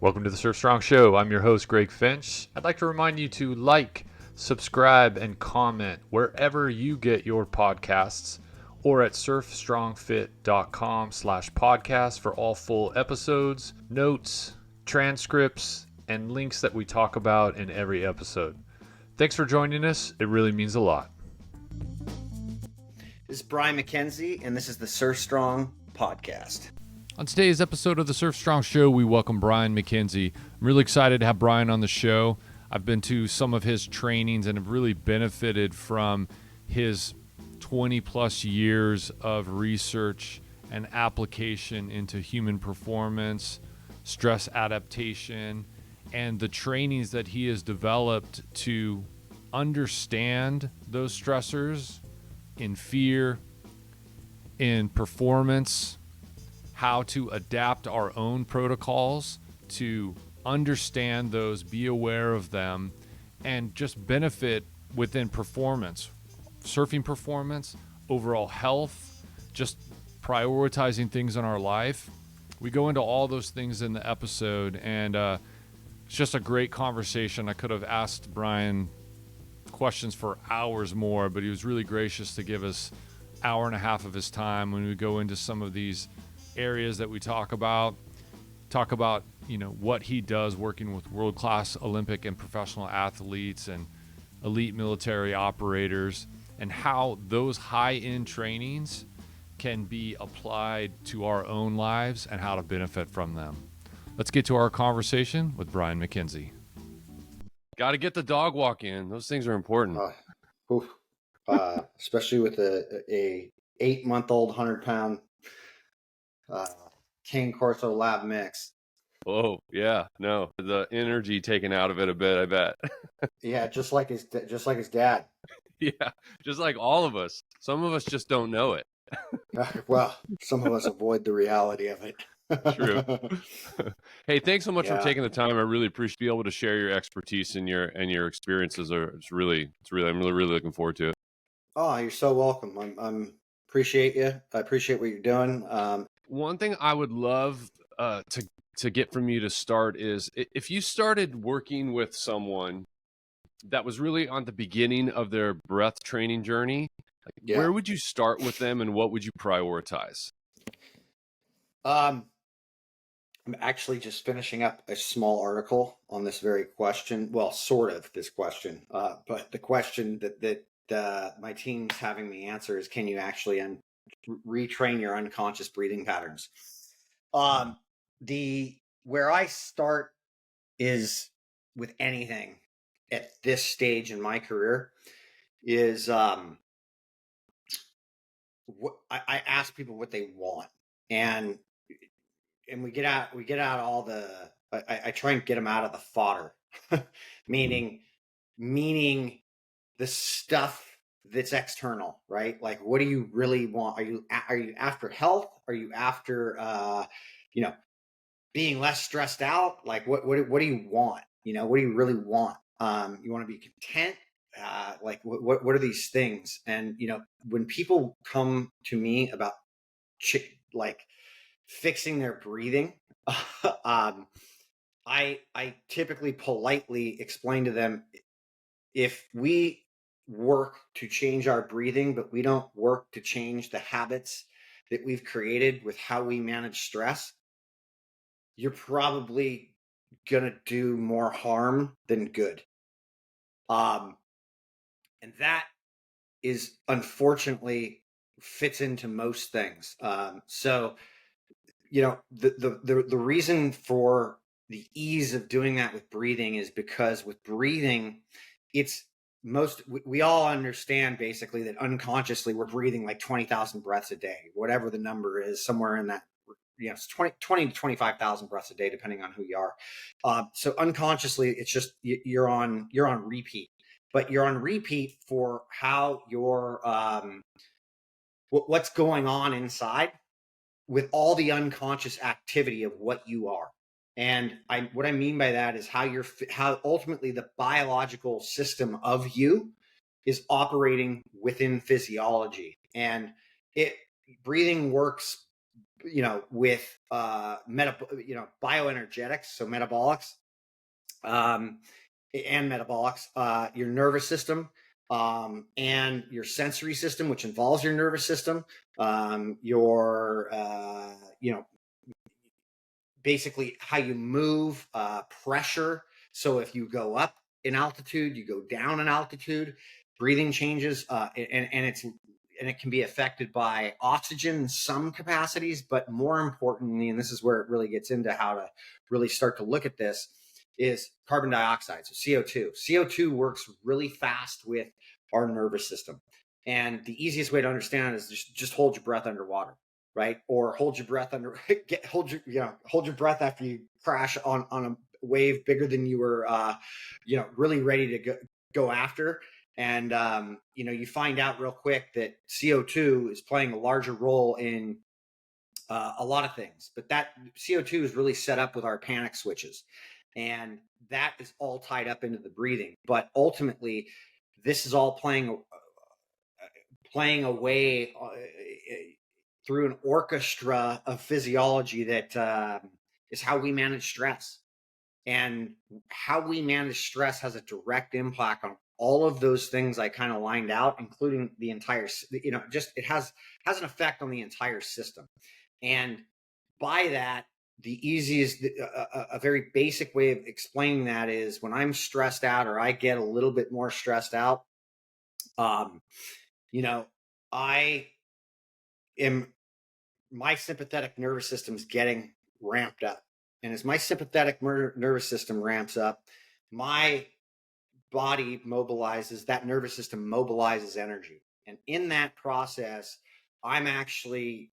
Welcome to the Surf Strong Show. I'm your host, Greg Finch. I'd like to remind you to like, subscribe, and comment wherever you get your podcasts or at surfstrongfit.com/podcast for all full episodes, notes, transcripts, and links that we talk about in every episode. Thanks for joining us. It really means a lot. This is Brian McKenzie, and this is the Surf Strong Podcast. On today's episode of the Surf Strong Show, we welcome Brian McKenzie. I'm really excited to have Brian on the show. I've been to some of his trainings and have really benefited from his 20 plus years of research and application into human performance, stress adaptation, and the trainings that he has developed to understand those stressors in fear, in performance, how to adapt our own protocols to understand those, be aware of them, and just benefit within performance, surfing performance, overall health, just prioritizing things in our life. We go into all those things in the episode, and it's just a great conversation. I could have asked Brian questions for hours more, but he was really gracious to give us an hour and a half of his time when we go into some of these areas that we talk about, what he does working with world-class Olympic and professional athletes and elite military operators, and how those high-end trainings can be applied to our own lives and how to benefit from them. Let's get to our conversation with Brian McKenzie. Got to get the dog walk in. Those things are important. Especially with a 8-month-old 100-pound King Corso Lab mix. Oh yeah, no, the energy taken out of it a bit, I bet. Yeah, just like his dad. Yeah, just like all of us. Some of us just don't know it. Well, some of us avoid the reality of it. True. Hey, thanks so much for taking the time. I really appreciate being able to share your expertise and your experiences. I'm really looking forward to it. Oh, you're so welcome. I'm appreciate you. I appreciate what you're doing. One thing I would love to get from you to start is if you started working with someone that was really on the beginning of their breath training journey, where would you start with them and what would you prioritize? I'm actually just finishing up a small article on this very question. Well, sort of this question, but the question that my team's having me answer is, can you actually retrain your unconscious breathing patterns? Where I start is with anything at this stage in my career is I ask people what they want, and we get out all the I try and get them out of the fodder, meaning the stuff that's external, right? Like, what do you really want? Are you after health? Are you after being less stressed out? Like, what do you want? What do you really want? You want to be content? What are these things? And when people come to me about fixing their breathing, I typically politely explain to them, if we work to change our breathing, but we don't work to change the habits that we've created with how we manage stress, you're probably going to do more harm than good. And that is unfortunately fits into most things. So, the reason for the ease of doing that with breathing is because with breathing, we all understand basically that unconsciously we're breathing like 20,000 breaths a day, whatever the number is, somewhere in that, it's 20 to 25,000 breaths a day, depending on who you are. So unconsciously, it's just you're on repeat, but you're on repeat for how what's going on inside with all the unconscious activity of what you are. And what I mean by that is how ultimately the biological system of you is operating within physiology. And breathing works with bioenergetics, so metabolics, and metabolics, your nervous system, and your sensory system, which involves your nervous system, your basically how you move, pressure. So if you go up in altitude, you go down in altitude, breathing changes, and it can be affected by oxygen in some capacities, but more importantly, and this is where it really gets into how to really start to look at this, is carbon dioxide, so CO2. CO2 works really fast with our nervous system. And the easiest way to understand it is just hold your breath underwater, right? Or hold your breath hold your breath after you crash on a wave bigger than you were, really ready to go after. And, you find out real quick that CO2 is playing a larger role in a lot of things, but that CO2 is really set up with our panic switches. And that is all tied up into the breathing. But ultimately, this is all playing away through an orchestra of physiology that is how we manage stress. And how we manage stress has a direct impact on all of those things I kind of lined out, including the entire, it has an effect on the entire system. And by that, the easiest, a very basic way of explaining that is when I'm stressed out or I get a little bit more stressed out, I am, my sympathetic nervous system's getting ramped up. And as my sympathetic nervous system ramps up, my body mobilizes, that nervous system mobilizes energy. And in that process, I'm actually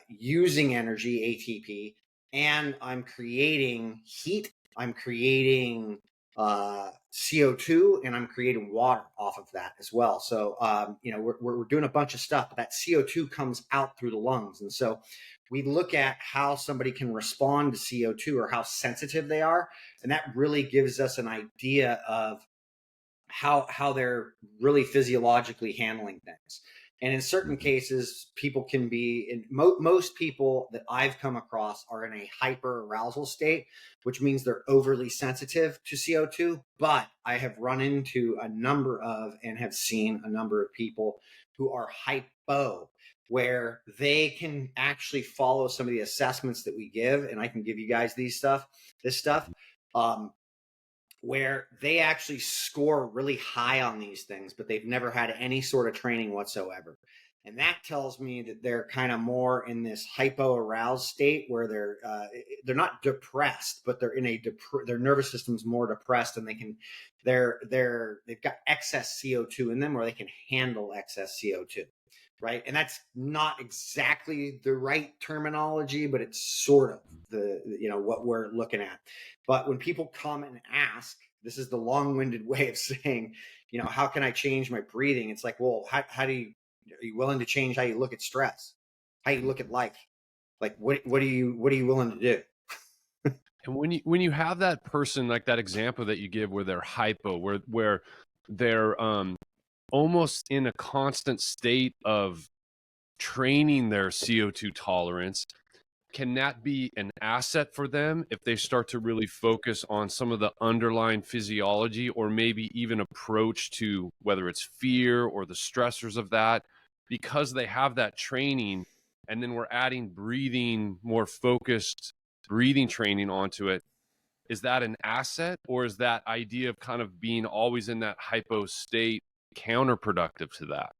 using energy, ATP, and I'm creating heat, I'm creating CO2, and I'm creating water off of that as well. So, we're doing a bunch of stuff, but that CO2 comes out through the lungs. And so we look at how somebody can respond to CO2 or how sensitive they are. And that really gives us an idea of how they're really physiologically handling things. And in certain cases, people can be, most people that I've come across are in a hyper arousal state, which means they're overly sensitive to CO2. But I have run into a number of and have seen a number of people who are hypo, where they can actually follow some of the assessments that we give. And I can give you guys this stuff. Where they actually score really high on these things, but they've never had any sort of training whatsoever. And that tells me that they're kind of more in this hypo-aroused state where they're not depressed, but they're in their nervous system's more depressed, and they've got excess CO2 in them, where they can handle excess CO2. Right. And that's not exactly the right terminology, but it's sort of what we're looking at. But when people come and ask, this is the long-winded way of saying, how can I change my breathing? It's like, well, are you willing to change how you look at stress, how you look at life? Like, what are you willing to do? And when you have that person, like that example that you give where they're hypo, where they're almost in a constant state of training their CO2 tolerance, can that be an asset for them if they start to really focus on some of the underlying physiology, or maybe even approach to whether it's fear or the stressors of that, because they have that training, and then we're adding more focused breathing training onto it? Is that an asset, or is that idea of kind of being always in that hypo state counterproductive to that?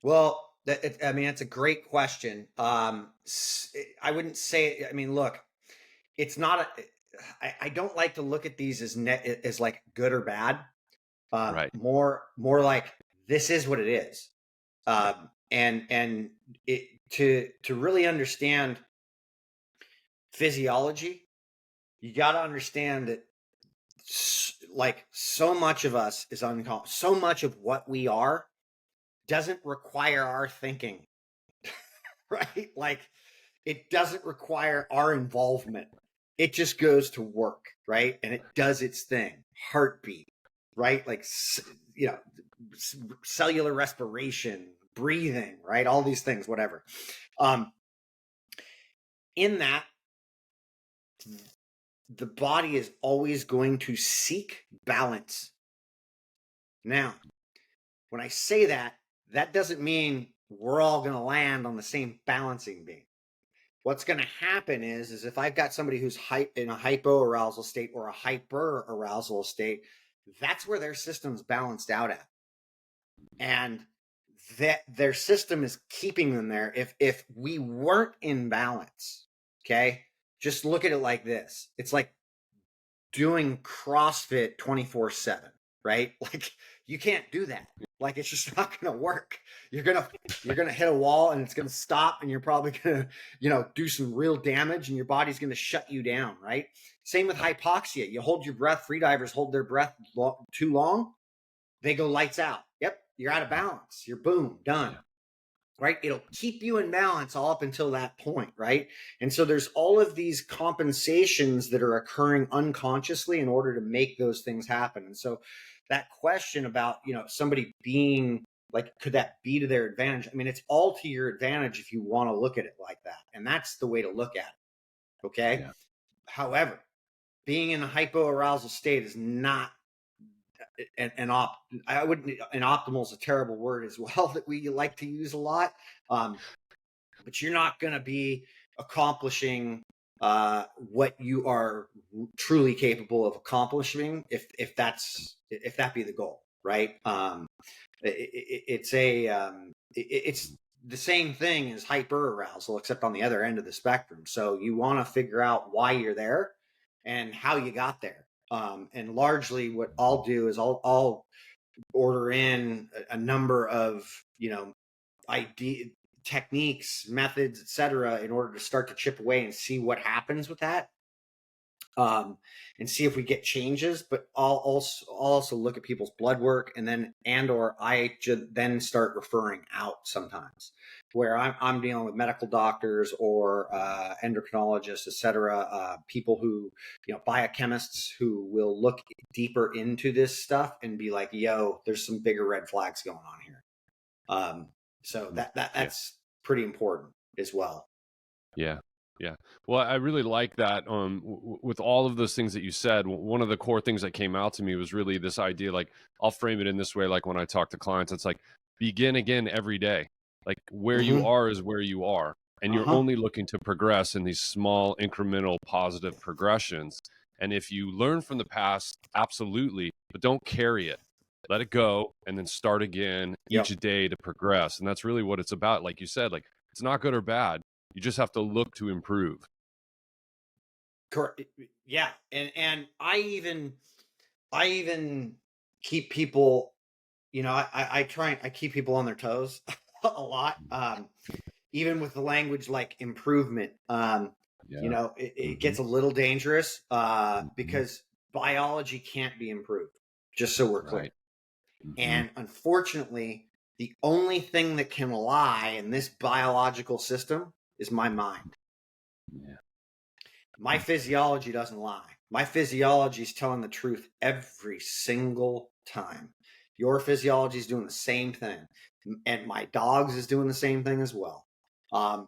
Well, it's a great question. I wouldn't say, look, it's not I don't like to look at these as like good or bad. Right. More like, this is what it is. And to really understand physiology, you got to understand that like so much of us is unconscious. So much of what we are doesn't require our thinking, right? Like, it doesn't require our involvement. It just goes to work, right? And it does its thing. Heartbeat, right? Like, cellular respiration, breathing, right? All these things, whatever. in that, the body is always going to seek balance. Now, when I say that, that doesn't mean we're all going to land on the same balancing beam. What's going to happen is if I've got somebody who's in a hypoarousal state or a hyperarousal state, that's where their system's balanced out at. And that their system is keeping them there. If we weren't in balance, okay, just look at it like this. It's like doing CrossFit 24/7, right? Like you can't do that. Like it's just not going to work. You're going to hit a wall and it's going to stop, and you're probably going to, do some real damage, and your body's going to shut you down, right? Same with hypoxia. You hold your breath. Freedivers hold their breath too long. They go lights out. Yep. You're out of balance. You're boom, done. Right? It'll keep you in balance all up until that point, right? And so there's all of these compensations that are occurring unconsciously in order to make those things happen. And so that question about, somebody being like, could that be to their advantage? I mean, it's all to your advantage if you want to look at it like that. And that's the way to look at it. Okay. Yeah. However, being in a hypoarousal state is not optimal is a terrible word as well that we like to use a lot. But you're not going to be accomplishing what you are truly capable of accomplishing if that be the goal, right? It's the same thing as hyperarousal, except on the other end of the spectrum. So you want to figure out why you're there and how you got there. And largely what I'll do is I'll order in a number of, techniques, methods, etc., in order to start to chip away and see what happens with that. And see if we get changes, but I'll also look at people's blood work or I then start referring out sometimes where I'm dealing with medical doctors or endocrinologists, etc., people who, biochemists who will look deeper into this stuff and be like, yo, there's some bigger red flags going on here. So that's pretty important as well. Yeah. Yeah. Well, I really like that. With all of those things that you said, one of the core things that came out to me was really this idea, like, I'll frame it in this way. Like when I talk to clients, it's like, begin again every day. Like where you are is where you are. And you're only looking to progress in these small, incremental, positive progressions. And if you learn from the past, absolutely, but don't carry it. Let it go and then start again each day to progress. And that's really what it's about. Like you said, like it's not good or bad. You just have to look to improve. Correct. Yeah. And I even keep people, I keep people on their toes a lot. Even with the language like improvement, it gets a little dangerous because biology can't be improved, just so we're clear. Right. And unfortunately, the only thing that can lie in this biological system is my mind. Yeah. My physiology doesn't lie. My physiology is telling the truth every single time. Your physiology is doing the same thing. And my dog's is doing the same thing as well.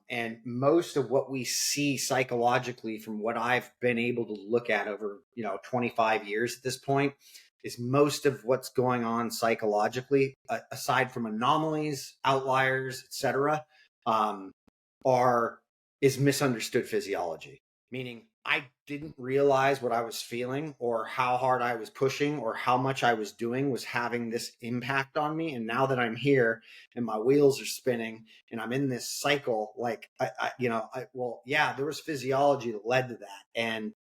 And most of what we see psychologically from what I've been able to look at over, 25 years at this point is most of what's going on psychologically, aside from anomalies, outliers, etc., is misunderstood physiology. Meaning I didn't realize what I was feeling or how hard I was pushing or how much I was doing was having this impact on me. And now that I'm here and my wheels are spinning and I'm in this cycle, like, there was physiology that led to that. And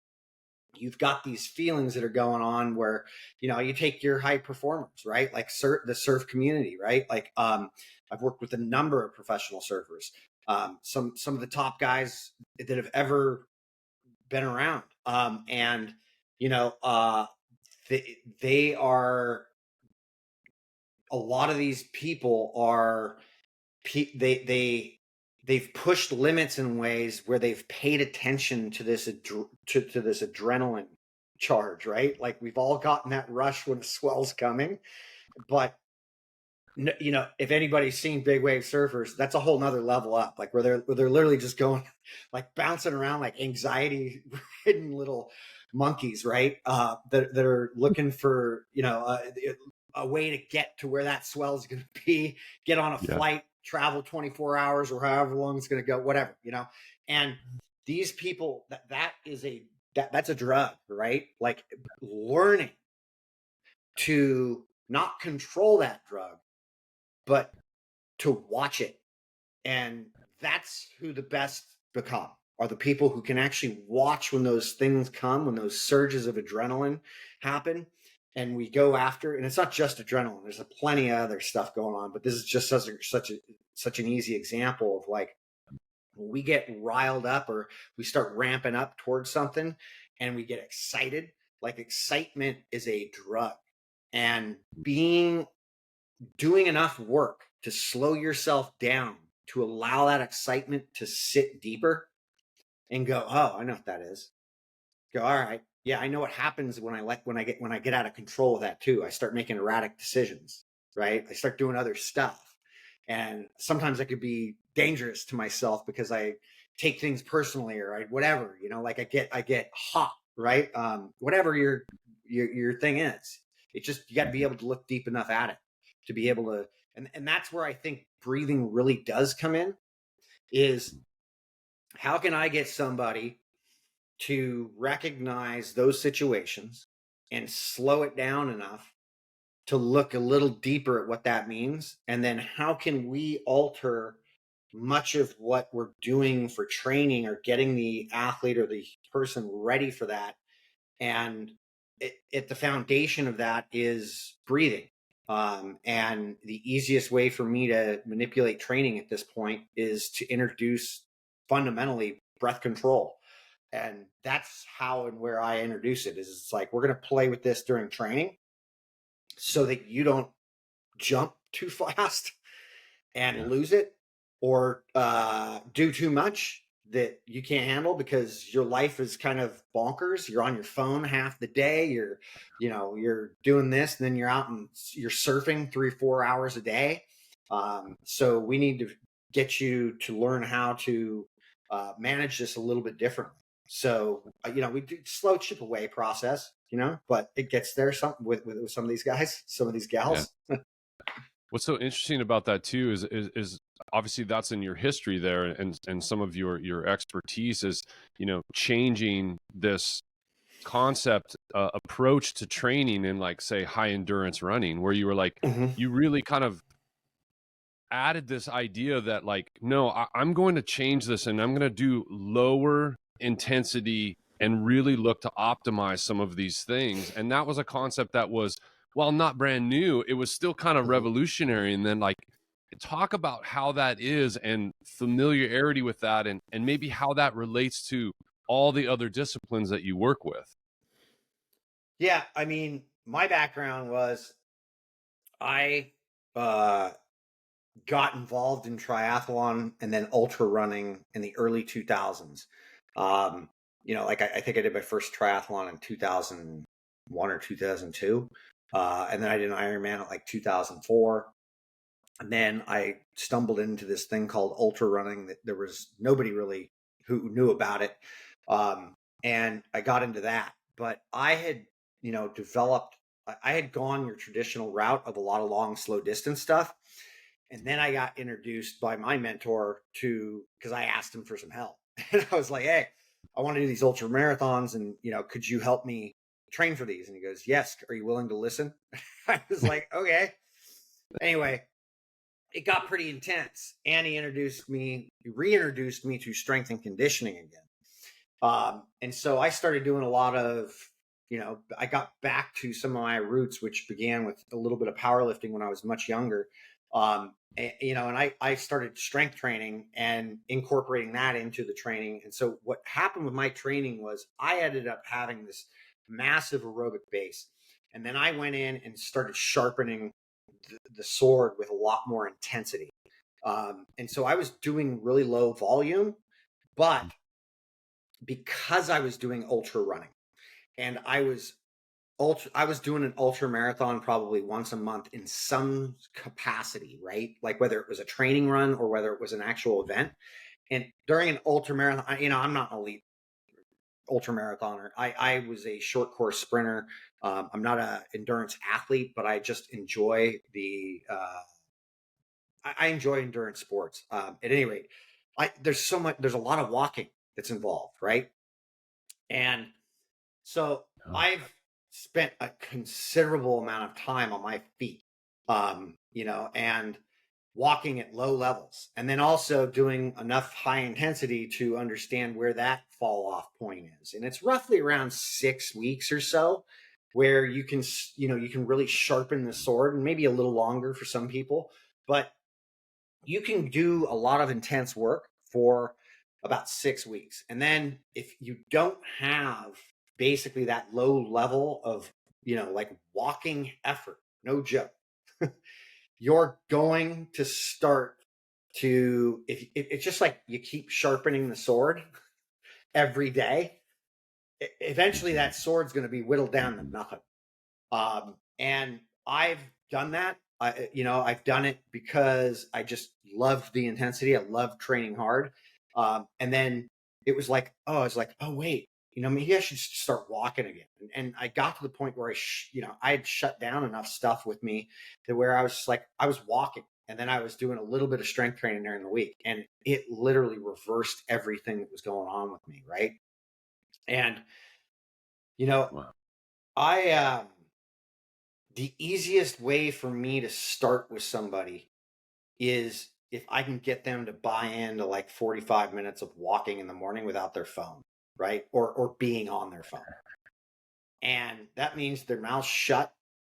you've got these feelings that are going on where, you take your high performers, right? Like the surf community, right? Like, I've worked with a number of professional surfers, some of the top guys that have ever been around. They are, a lot of these people are, they've pushed limits in ways where they've paid attention to this this adrenaline charge, right? Like we've all gotten that rush when the swell's coming, but You know, if anybody's seen big wave surfers, that's a whole nother level up, like where they're literally just going like bouncing around like anxiety ridden little monkeys, right? That are looking for, you know, a way to get to where that swell is going to be, get on a Yeah. flight, travel 24 hours or however long it's going to go, whatever, you know. And these people, that's a drug, right? Like learning to not control that drug, but to watch it. And that's who the best become, are the people who can actually watch when those things come, when those surges of adrenaline happen. And we go after, and it's not just adrenaline. There's plenty of other stuff going on, but this is just such an easy example of like when we get riled up or we start ramping up towards something and we get excited. Like excitement is a drug, and doing enough work to slow yourself down to allow that excitement to sit deeper and go, oh, I know what that is. Go, all right. Yeah, I know what happens when I get out of control of that too. I start making erratic decisions, right? I start doing other stuff. And sometimes I could be dangerous to myself because I take things personally or whatever, you know, like I get hot, right? Whatever your thing is. It just, you got to be able to look deep enough at it to be able to, and that's where I think breathing really does come in, is how can I get somebody to recognize those situations and slow it down enough to look a little deeper at what that means? And then how can we alter much of what we're doing for training or getting the athlete or the person ready for that? And the foundation of that is breathing. And the easiest way for me to manipulate training at this point is to introduce fundamentally breath control. And that's how and where I introduce it. Is it's like, we're going to play with this during training so that you don't jump too fast and lose it, or do too much that you can't handle because your life is kind of bonkers. You're on your phone half the day. You're doing this, and then you're out and you're surfing 3-4 hours a day. So we need to get you to learn how to manage this a little bit differently. So, we do slow chip away process, but it gets there with some of these guys, some of these gals. Yeah. What's so interesting about that too is obviously that's in your history there, and some of your expertise is, changing this concept approach to training in, like, say, high endurance running, where you were like, you really kind of added this idea that, like, no, I'm going to change this, and I'm going to do lower intensity and really look to optimize some of these things. And that was a concept that was, while not brand new, it was still kind of revolutionary. And then, like, talk about how that is and familiarity with that, and maybe how that relates to all the other disciplines that you work with. Yeah, I mean, my background was I got involved in triathlon and then ultra running in the early 2000s. Like I think I did my first triathlon in 2001 or 2002. And then I did an Ironman at like 2004. And then I stumbled into this thing called ultra running that there was nobody really who knew about it. And I got into that. But I had, I had gone your traditional route of a lot of long, slow distance stuff. And then I got introduced by my mentor because I asked him for some help. And I was like, hey, I want to do these ultra marathons. And, could you help me train for these? And he goes, yes. Are you willing to listen? I was like, okay. Anyway, it got pretty intense. And he reintroduced me to strength and conditioning again. And so I started doing a lot of, I got back to some of my roots, which began with a little bit of powerlifting when I was much younger. And I started strength training and incorporating that into the training. And so what happened with my training was I ended up having this massive aerobic base. And then I went in and started sharpening the sword with a lot more intensity. And so I was doing really low volume, but because I was doing ultra running and I was I was doing an ultra marathon probably once a month in some capacity, right? Like whether it was a training run or whether it was an actual event. And during an ultra marathon, I'm not an elite ultra marathoner. I was a short course sprinter. I'm not an endurance athlete, but I just enjoy I enjoy endurance sports. At any rate, there's a lot of walking that's involved, right? And so I've spent a considerable amount of time on my feet, and walking at low levels, and then also doing enough high intensity to understand where that fall off point is. And it's roughly around 6 weeks or so where you can, you can really sharpen the sword, and maybe a little longer for some people, but you can do a lot of intense work for about 6 weeks. And then if you don't have basically that low level of, like walking effort, no joke, you're going to start to, if it's just like you keep sharpening the sword every day, eventually that sword's going to be whittled down to nothing. And I've done that. I've done it because I just love the intensity. I love training hard. And then it was like, oh wait, maybe I should start walking again. And I got to the point where I had shut down enough stuff with me to where I was just like, I was walking, and then I was doing a little bit of strength training during the week, and it literally reversed everything that was going on with me. Right. And, Wow. the easiest way for me to start with somebody is if I can get them to buy into like 45 minutes of walking in the morning without their phone, right? Or being on their phone. And that means their mouth's shut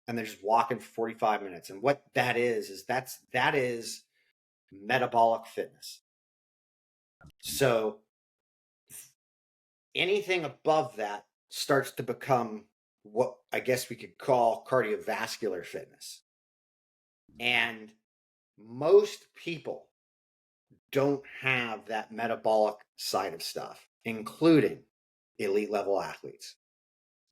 and they're just walking for 45 minutes. And what that is that is metabolic fitness. So anything above that starts to become what I guess we could call cardiovascular fitness. And most people don't have that metabolic side of stuff, including elite level athletes.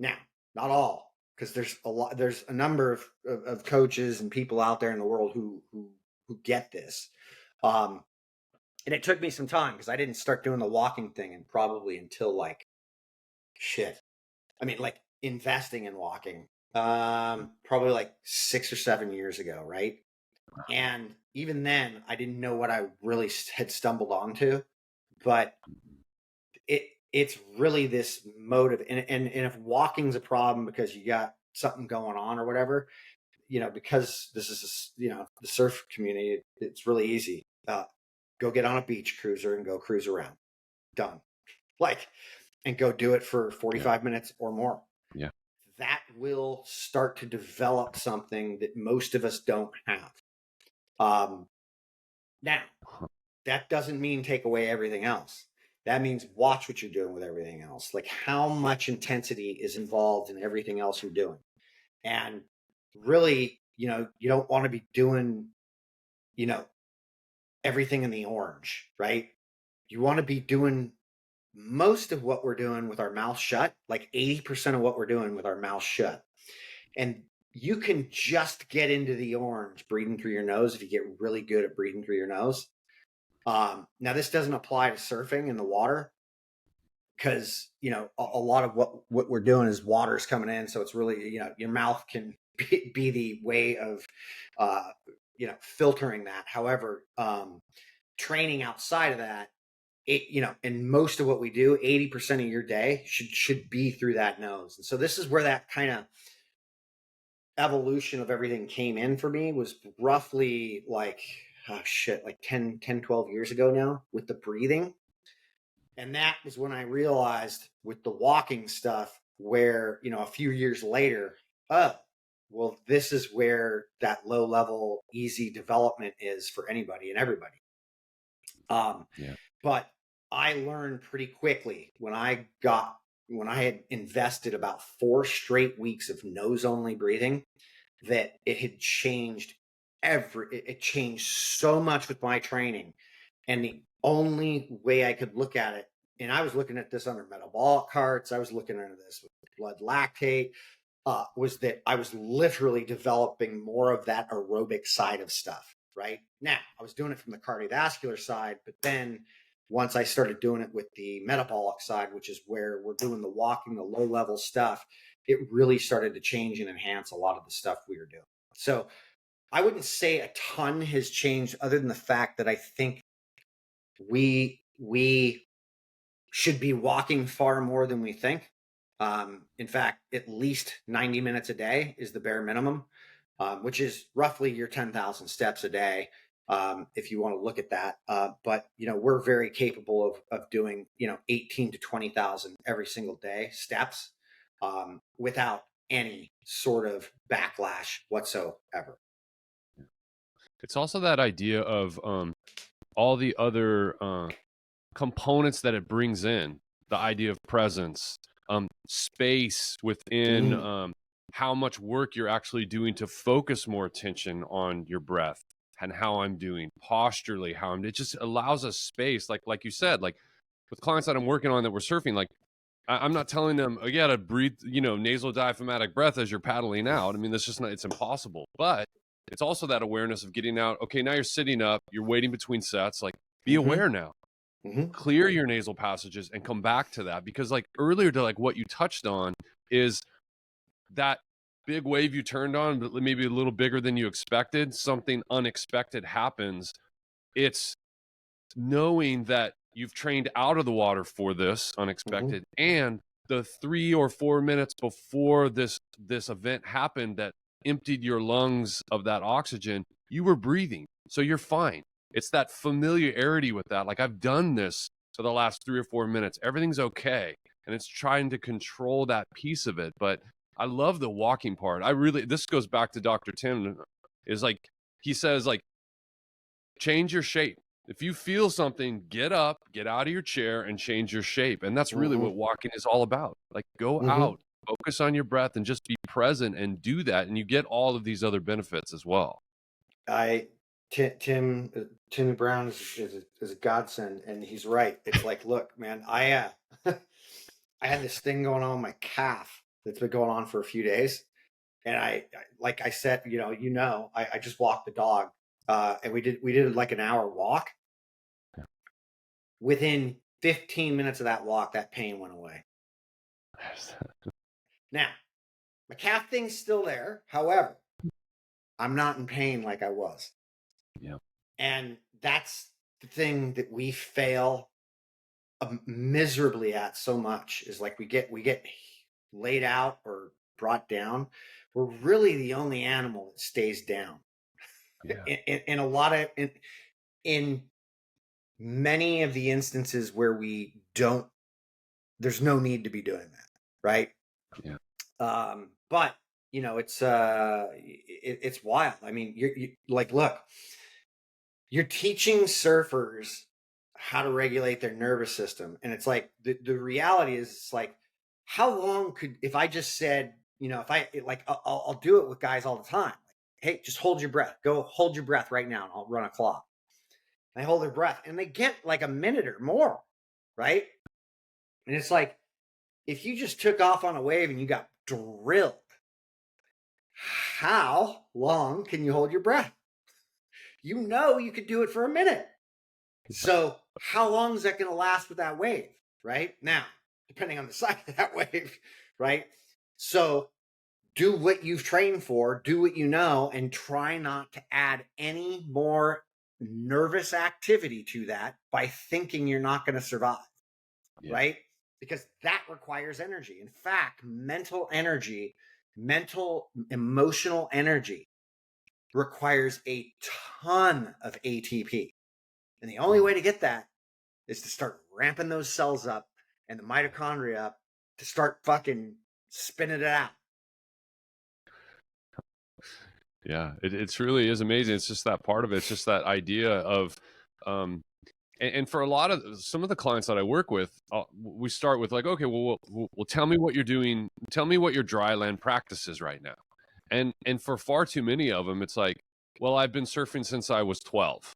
Now, not all, because there's a number of coaches and people out there in the world who get this. And it took me some time because I didn't start doing the walking thing and probably until like like investing in walking, probably like 6 or 7 years ago, right? And even then, I didn't know what I really had stumbled onto, but it's really this mode of, and if walking's a problem because you got something going on or whatever, because this is, the surf community, it's really easy. Go get on a beach cruiser and go cruise around. Done. Like, and go do it for 45 minutes or more. Yeah. That will start to develop something that most of us don't have. Now, that doesn't mean take away everything else. That means watch what you're doing with everything else. Like how much intensity is involved in everything else you're doing. And really, you don't want to be doing, everything in the orange, right? You want to be doing most of what we're doing with our mouth shut, like 80% of what we're doing with our mouth shut. And you can just get into the orange breathing through your nose if you get really good at breathing through your nose. Now this doesn't apply to surfing in the water because, a lot of what we're doing is water's coming in. So it's really, your mouth can be the way of, filtering that. However, training outside of that, and most of what we do, 80% of your day should be through that nose. And so this is where that kind of evolution of everything came in for me, was roughly like, like 10, 12 years ago now with the breathing. And that was when I realized with the walking stuff where, a few years later, oh, well, this is where that low level, easy development is for anybody and everybody. But I learned pretty quickly when I had invested about 4 straight weeks of nose only breathing, that it had changed it changed so much with my training. And the only way I could look at it, and I was looking at this under metabolic carts, I was looking at this with blood lactate, was that I was literally developing more of that aerobic side of stuff. Right now, I was doing it from the cardiovascular side, but then once I started doing it with the metabolic side, which is where we're doing the walking, the low level stuff, it really started to change and enhance a lot of the stuff we were doing. So I wouldn't say a ton has changed other than the fact that I think we should be walking far more than we think. In fact, at least 90 minutes a day is the bare minimum, which is roughly your 10,000 steps a day, if you want to look at that. But, we're very capable of doing, 18 to 20,000 every single day steps without any sort of backlash whatsoever. It's also that idea of all the other components that it brings in, the idea of presence, space within how much work you're actually doing to focus more attention on your breath and how I'm doing posturally, it just allows us space. Like you said, like with clients that I'm working on that we're surfing, like I'm not telling them, oh, you got to breathe, nasal diaphragmatic breath as you're paddling out. I mean, that's just not, it's impossible. But it's also that awareness of getting out. Okay, now you're sitting up, you're waiting between sets, like be aware now. Clear your nasal passages and come back to that, because like earlier to like what you touched on is that big wave you turned on, but maybe a little bigger than you expected, something unexpected happens. It's knowing that you've trained out of the water for this unexpected, and the 3 or 4 minutes before this event happened that emptied your lungs of that oxygen, you were breathing, so you're fine. It's that familiarity with that. Like, I've done this for the last 3 or 4 minutes. Everything's okay. And it's trying to control that piece of it. But I love the walking part. This goes back to Dr. Tim, is like, he says, like, change your shape. If you feel something, get up, get out of your chair and change your shape. And that's really what walking is all about. Like, go out, focus on your breath and just be present and do that. And you get all of these other benefits as well. Tim Brown is a godsend, and he's right. It's like, look, man, I had this thing going on with my calf that's been going on for a few days, and I like I said, I just walked the dog, and we did like an hour walk. Within 15 minutes of that walk, that pain went away. Now, my calf thing's still there. However, I'm not in pain like I was. Yeah. And that's the thing that we fail miserably at so much, is like we get laid out or brought down. We're really the only animal that stays down. Yeah. In a lot of in many of the instances where we don't, there's no need to be doing that, right? Yeah. But it's wild. I mean, you like, look, you're teaching surfers how to regulate their nervous system. And it's like, the reality is, it's like, how long if I just said, I'll do it with guys all the time. Like, hey, just hold your breath. Go hold your breath right now, and I'll run a clock. And they hold their breath, and they get like a minute or more, right? And it's like, if you just took off on a wave and you got drilled, how long can you hold your breath? You could do it for a minute. So how long is that going to last with that wave, right? Now, depending on the size of that wave, right? So do what you've trained for, do what you know, and try not to add any more nervous activity to that by thinking you're not going to survive, right? Because that requires energy. In fact, mental emotional energy requires a ton of ATP. And the only way to get that is to start ramping those cells up and the mitochondria up to start fucking spinning it out. Yeah, it's really is amazing. It's just that part of it. It's just that idea of, and for a lot of some of the clients that I work with, we start with like, okay, well, tell me what you're doing. Tell me what your dry land practice is right now. And for far too many of them, it's like, well, I've been surfing since I was 12.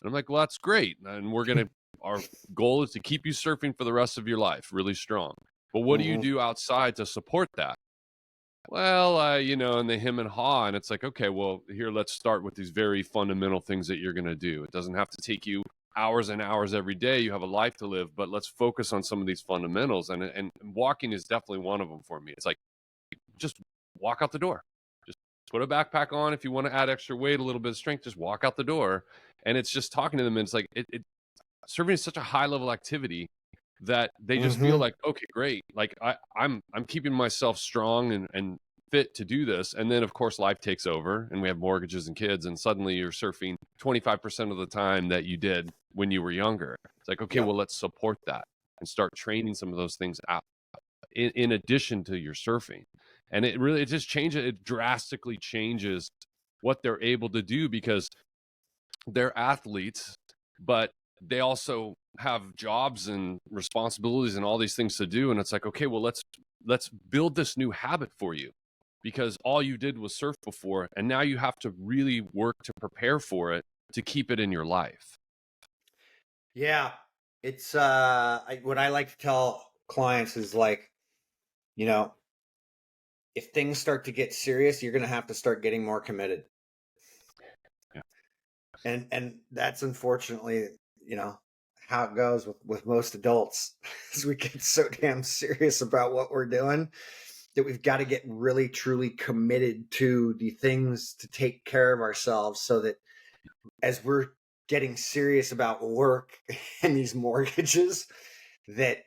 And I'm like, well, that's great. And our goal is to keep you surfing for the rest of your life, really strong. But what do you do outside to support that? and they hem and haw, and it's like, okay, well, here, let's start with these very fundamental things that you're going to do. It doesn't have to take you hours and hours every day. You have a life to live, but let's focus on some of these fundamentals. And walking is definitely one of them for me. It's like, just walk out the door. Just put a backpack on. If you want to add extra weight, a little bit of strength, just walk out the door. And it's just talking to them. And it's like, serving is such a high level activity that they just feel like, okay, great. Like I'm keeping myself strong and fit to do this. And then of course life takes over and we have mortgages and kids, and suddenly you're surfing 25% of the time that you did when you were younger. It's like, okay, well, let's support that and start training some of those things out in addition to your surfing. And it drastically changes what they're able to do, because they're athletes, but they also have jobs and responsibilities and all these things to do. And it's like, okay, well, let's build this new habit for you, because all you did was surf before, and now you have to really work to prepare for it, to keep it in your life. Yeah. It's what I like to tell clients is like, if things start to get serious, you're going to have to start getting more committed. Yeah. And that's unfortunately, how it goes with most adults, as we get so damn serious about what we're doing that we've got to get really truly committed to the things to take care of ourselves, so that as we're getting serious about work and these mortgages, that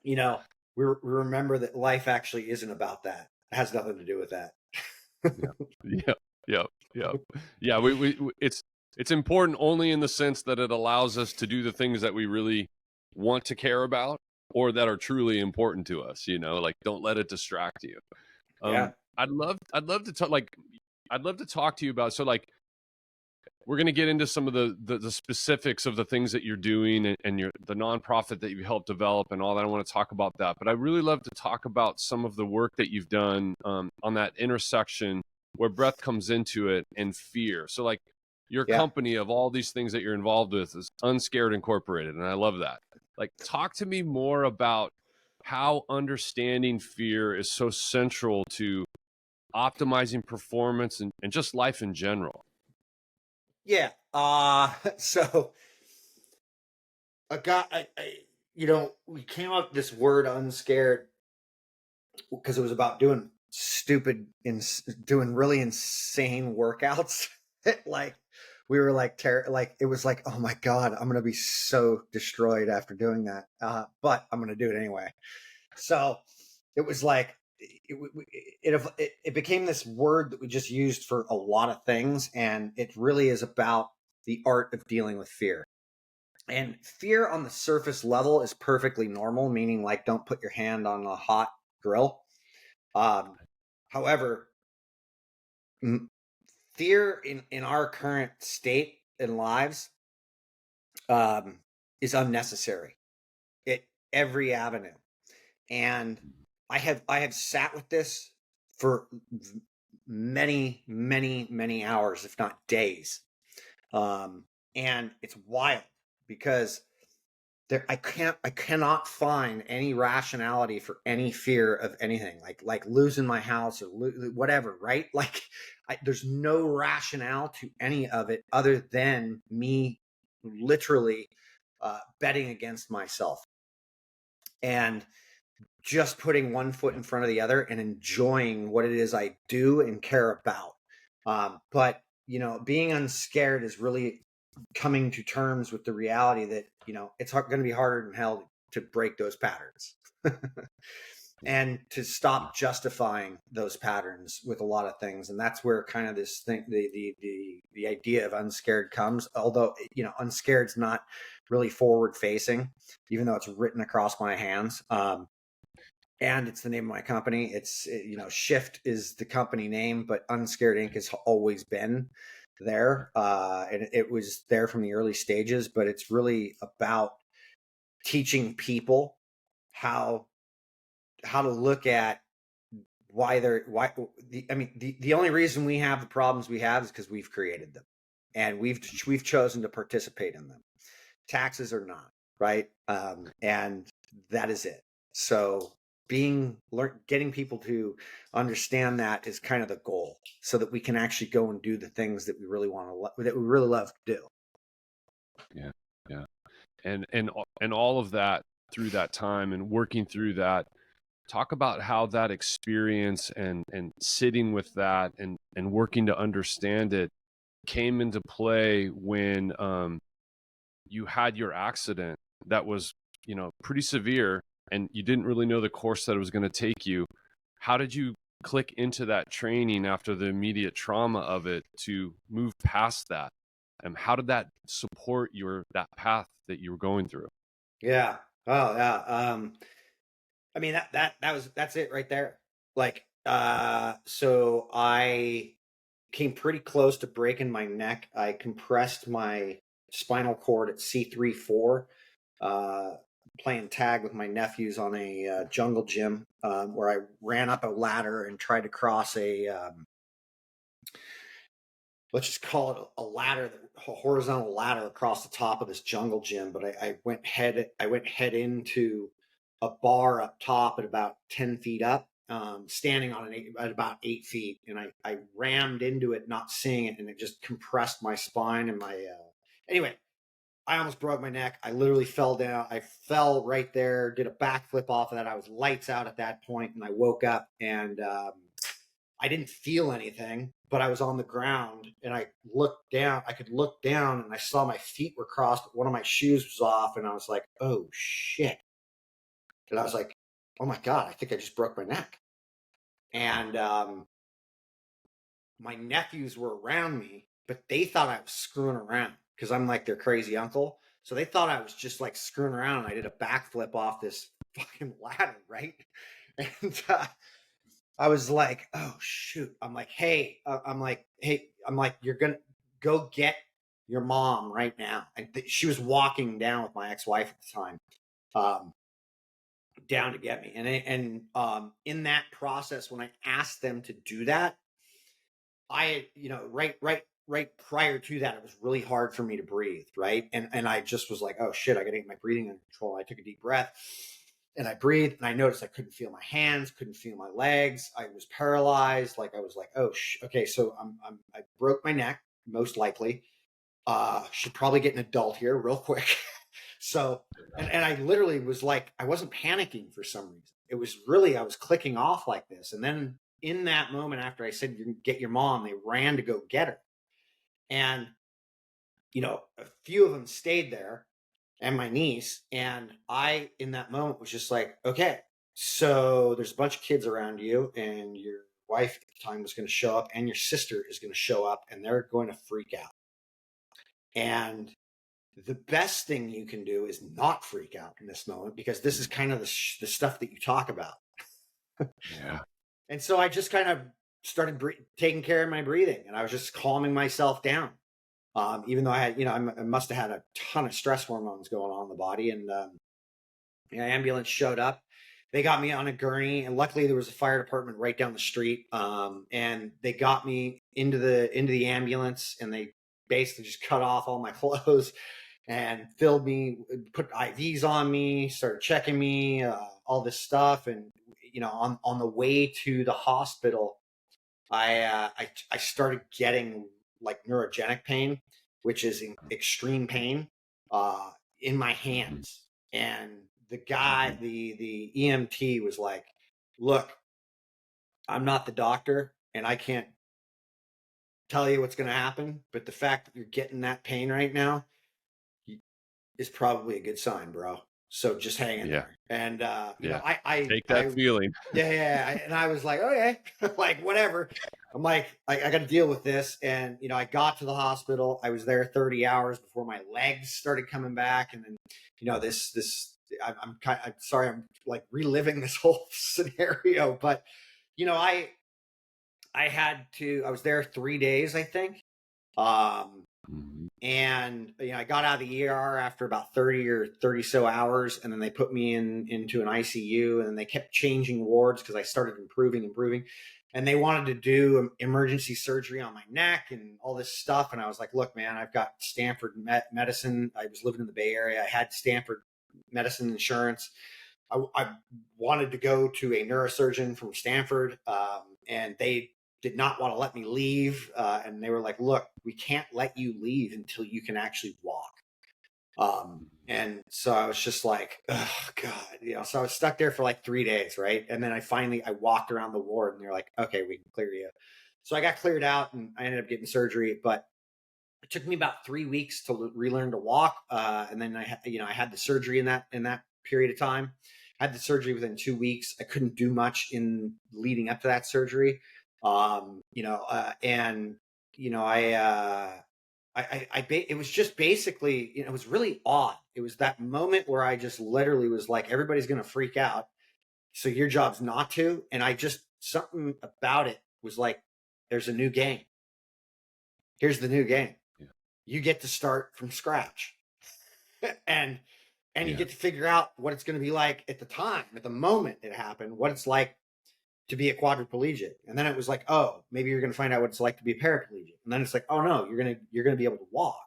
we remember that life actually isn't about that. It has nothing to do with that. Yeah. It's important only in the sense that it allows us to do the things that we really want to care about, or that are truly important to us. Like, don't let it distract you. I'd love to talk to you about, so like, we're going to get into some of the specifics of the things that you're doing, and the nonprofit that you've helped develop and all that. I want to talk about that, but I really love to talk about some of the work that you've done on that intersection where breath comes into it, and fear. So like, your company, of all these things that you're involved with, is Unscared Incorporated, and I love that. Like, talk to me more about how understanding fear is so central to optimizing performance and just life in general. Yeah. So we came up with this word "unscared" because it was about doing doing really insane workouts. Like, we were like, it was like, oh my God, I'm going to be so destroyed after doing that. But I'm going to do it anyway. So it was like, it became this word that we just used for a lot of things. And it really is about the art of dealing with fear. And fear on the surface level is perfectly normal, meaning like, don't put your hand on a hot grill. However, fear in our current state in lives is unnecessary at every avenue. And I have sat with this for many, many, many hours, if not days. And it's wild because I cannot find any rationality for any fear of anything, like losing my house or whatever, right? Like, there's no rationale to any of it other than me literally betting against myself and just putting one foot in front of the other and enjoying what it is I do and care about. But being unscared is really coming to terms with the reality that it's going to be harder than hell to break those patterns and to stop justifying those patterns with a lot of things. And that's where kind of this thing, the idea of unscared comes, although unscared's not really forward facing, even though it's written across my hands. And it's the name of my company. It's Shift is the company name, but Unscared Inc. has always been there, and it was there from the early stages. But it's really about teaching people how to look at the only reason we have the problems we have is because we've created them, and we've chosen to participate in them. Taxes are not, right, and that is it. So getting people to understand that is kind of the goal, so that we can actually go and do the things that we really that we really love to do. Yeah. Yeah. And all of that through that time and working through that, talk about how that experience and sitting with that and working to understand it came into play when you had your accident that was, pretty severe, and you didn't really know the course that it was going to take you. How did you click into that training after the immediate trauma of it to move past that? And how did that support that path that you were going through? Yeah. Oh, yeah. I mean, that's it right there. Like, so I came pretty close to breaking my neck. I compressed my spinal cord at C3-4, playing tag with my nephews on a jungle gym, where I ran up a ladder and tried to cross let's just call it a ladder, a horizontal ladder across the top of this jungle gym. But I went head into a bar up top at about 10 feet up, standing on at about 8 feet. And I rammed into it, not seeing it. And it just compressed my spine and anyway, I almost broke my neck. I literally fell down. I fell right there, did a backflip off of that. I was lights out at that point, and I woke up, and I didn't feel anything, but I was on the ground, and I looked down. I could look down, and I saw my feet were crossed, but one of my shoes was off, and I was like, oh shit. And I was like, oh my God, I think I just broke my neck. And my nephews were around me, but they thought I was screwing around because I'm like their crazy uncle. So they thought I was just like screwing around. And I did a backflip off this fucking ladder, right? And I was like, oh shoot. I'm like, hey, you're gonna go get your mom right now. And she was walking down with my ex-wife at the time, down to get me. And in that process, when I asked them to do that, I, right prior to that, it was really hard for me to breathe. Right. And I just was like, oh shit, I got to get my breathing under control. I took a deep breath and I breathed, and I noticed I couldn't feel my hands, couldn't feel my legs. I was paralyzed. Like I was like, oh, okay. So I broke my neck, most likely. Should probably get an adult here real quick. So, and I literally was like, I wasn't panicking for some reason. It was really, I was clicking off like this. And then in that moment, after I said, you get your mom, they ran to go get her. And, a few of them stayed there, and my niece. And I, in that moment, was just like, okay, so there's a bunch of kids around you, and your wife at the time was going to show up, and your sister is going to show up, and they're going to freak out. And the best thing you can do is not freak out in this moment, because this is kind of the stuff that you talk about. Yeah. And so I just kind of started taking care of my breathing, and I was just calming myself down. Even though I had, I must have had a ton of stress hormones going on in the body. And the ambulance showed up. They got me on a gurney, and luckily there was a fire department right down the street. And they got me into the ambulance, and they basically just cut off all my clothes and filled me, put IVs on me, started checking me, all this stuff. And on the way to the hospital, I started getting like neurogenic pain, which is extreme pain, in my hands. And the guy, the EMT, was like, look, I'm not the doctor, and I can't tell you what's going to happen, but the fact that you're getting that pain right now is probably a good sign, bro. So just hang in there. And I take that feeling. And I was like, okay, like whatever. I'm like, I got to deal with this. And I got to the hospital. I was there 30 hours before my legs started coming back. And then I'm sorry, I'm like reliving this whole scenario, but I was there 3 days, I think. And I got out of the ER after about 30 or 30 so hours, and then they put me into an ICU, and then they kept changing wards because I started improving, and they wanted to do emergency surgery on my neck and all this stuff. And I was like, look, man, I've got Stanford medicine. I was living in the Bay Area. I had Stanford medicine insurance. I wanted to go to a neurosurgeon from Stanford, and they did not want to let me leave. And they were like, look, we can't let you leave until you can actually walk. And so I was just like, oh God, so I was stuck there for like 3 days. Right. And then I walked around the ward and they're like, okay, we can clear you. So I got cleared out and I ended up getting surgery, but it took me about 3 weeks to relearn to walk. And then I had the surgery in that period of time. I had the surgery within 2 weeks. I couldn't do much in leading up to that surgery. It was just basically, it was really odd. It was that moment where I just literally was like, everybody's going to freak out. So your job's not to. And something about it was like, there's a new game. Here's the new game. Yeah. You get to start from scratch and you get to figure out what it's going to be like at the moment it happened, what it's like to be a quadriplegic. And then it was like, oh, maybe you're going to find out what it's like to be a paraplegic. And then it's like, oh no, you're going to be able to walk.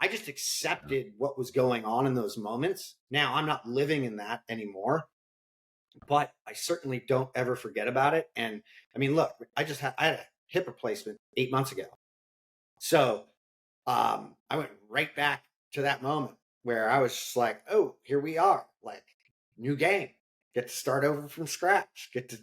I just accepted what was going on in those moments. Now I'm not living in that anymore, but I certainly don't ever forget about it. And I mean, look, I had a hip replacement 8 months ago. So I went right back to that moment where I was just like, oh, here we are, like new game, get to start over from scratch, get to,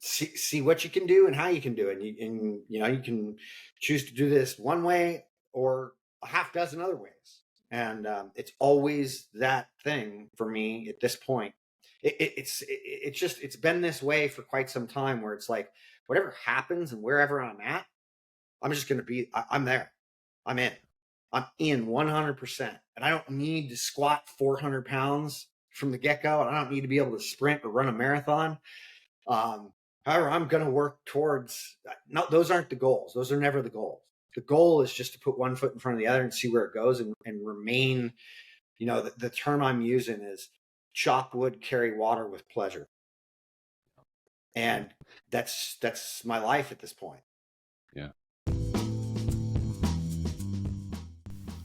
see what you can do and how you can do it. And you can choose to do this one way or a half dozen other ways. And it's always that thing for me at this point. It's been this way for quite some time where it's like, whatever happens and wherever I'm at, I'm just going to be, I'm there. I'm in 100%. And I don't need to squat 400 pounds from the get-go. And I don't need to be able to sprint or run a marathon. However, I'm going to work towards, no, those aren't the goals. Those are never the goals. The goal is just to put one foot in front of the other and see where it goes and remain, the term I'm using is chop wood, carry water with pleasure. And that's my life at this point. Yeah.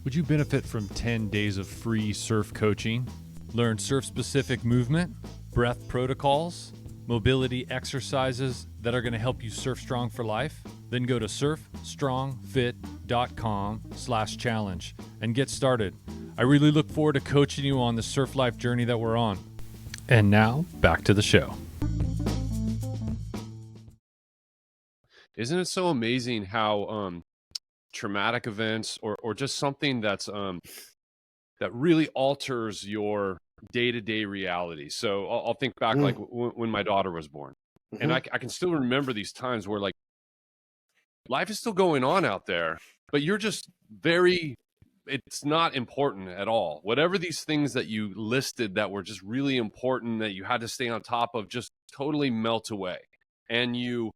Would you benefit from 10 days of free surf coaching? Learn surf-specific movement, breath protocols, mobility exercises that are going to help you surf strong for life? Then go to surfstrongfit.com/challenge and get started. I really look forward to coaching you on the surf life journey that we're on. And now, back to the show. Isn't it so amazing how traumatic events or just something that's that really alters your day-to-day reality? So I'll think back like when my daughter was born, and I can still remember these times where like life is still going on out there, but you're just it's not important at all. Whatever these things that you listed that were just really important that you had to stay on top of just totally melt away, and you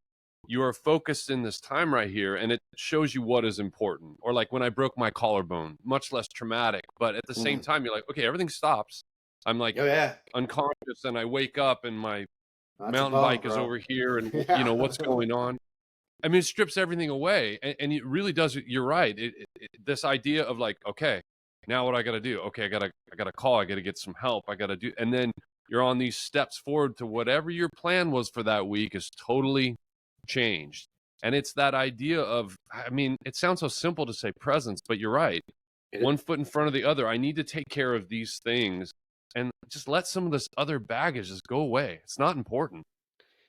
are focused in this time right here, and it shows you what is important. Or like when I broke my collarbone, much less traumatic, but at the same time, you're like, okay, everything stops. I'm like unconscious, and I wake up, and my mountain bike is over here, and what's going on. I mean, it strips everything away, and it really does. You're right. This idea of like, okay, now what I got to do? Okay, I got to call. I got to get some help. I got to do, and then you're on these steps forward to whatever your plan was for that week is totally changed. And it's that idea of, I mean, it sounds so simple to say presence, but you're right. One foot in front of the other. I need to take care of these things and just let some of this other baggage just go away. It's not important.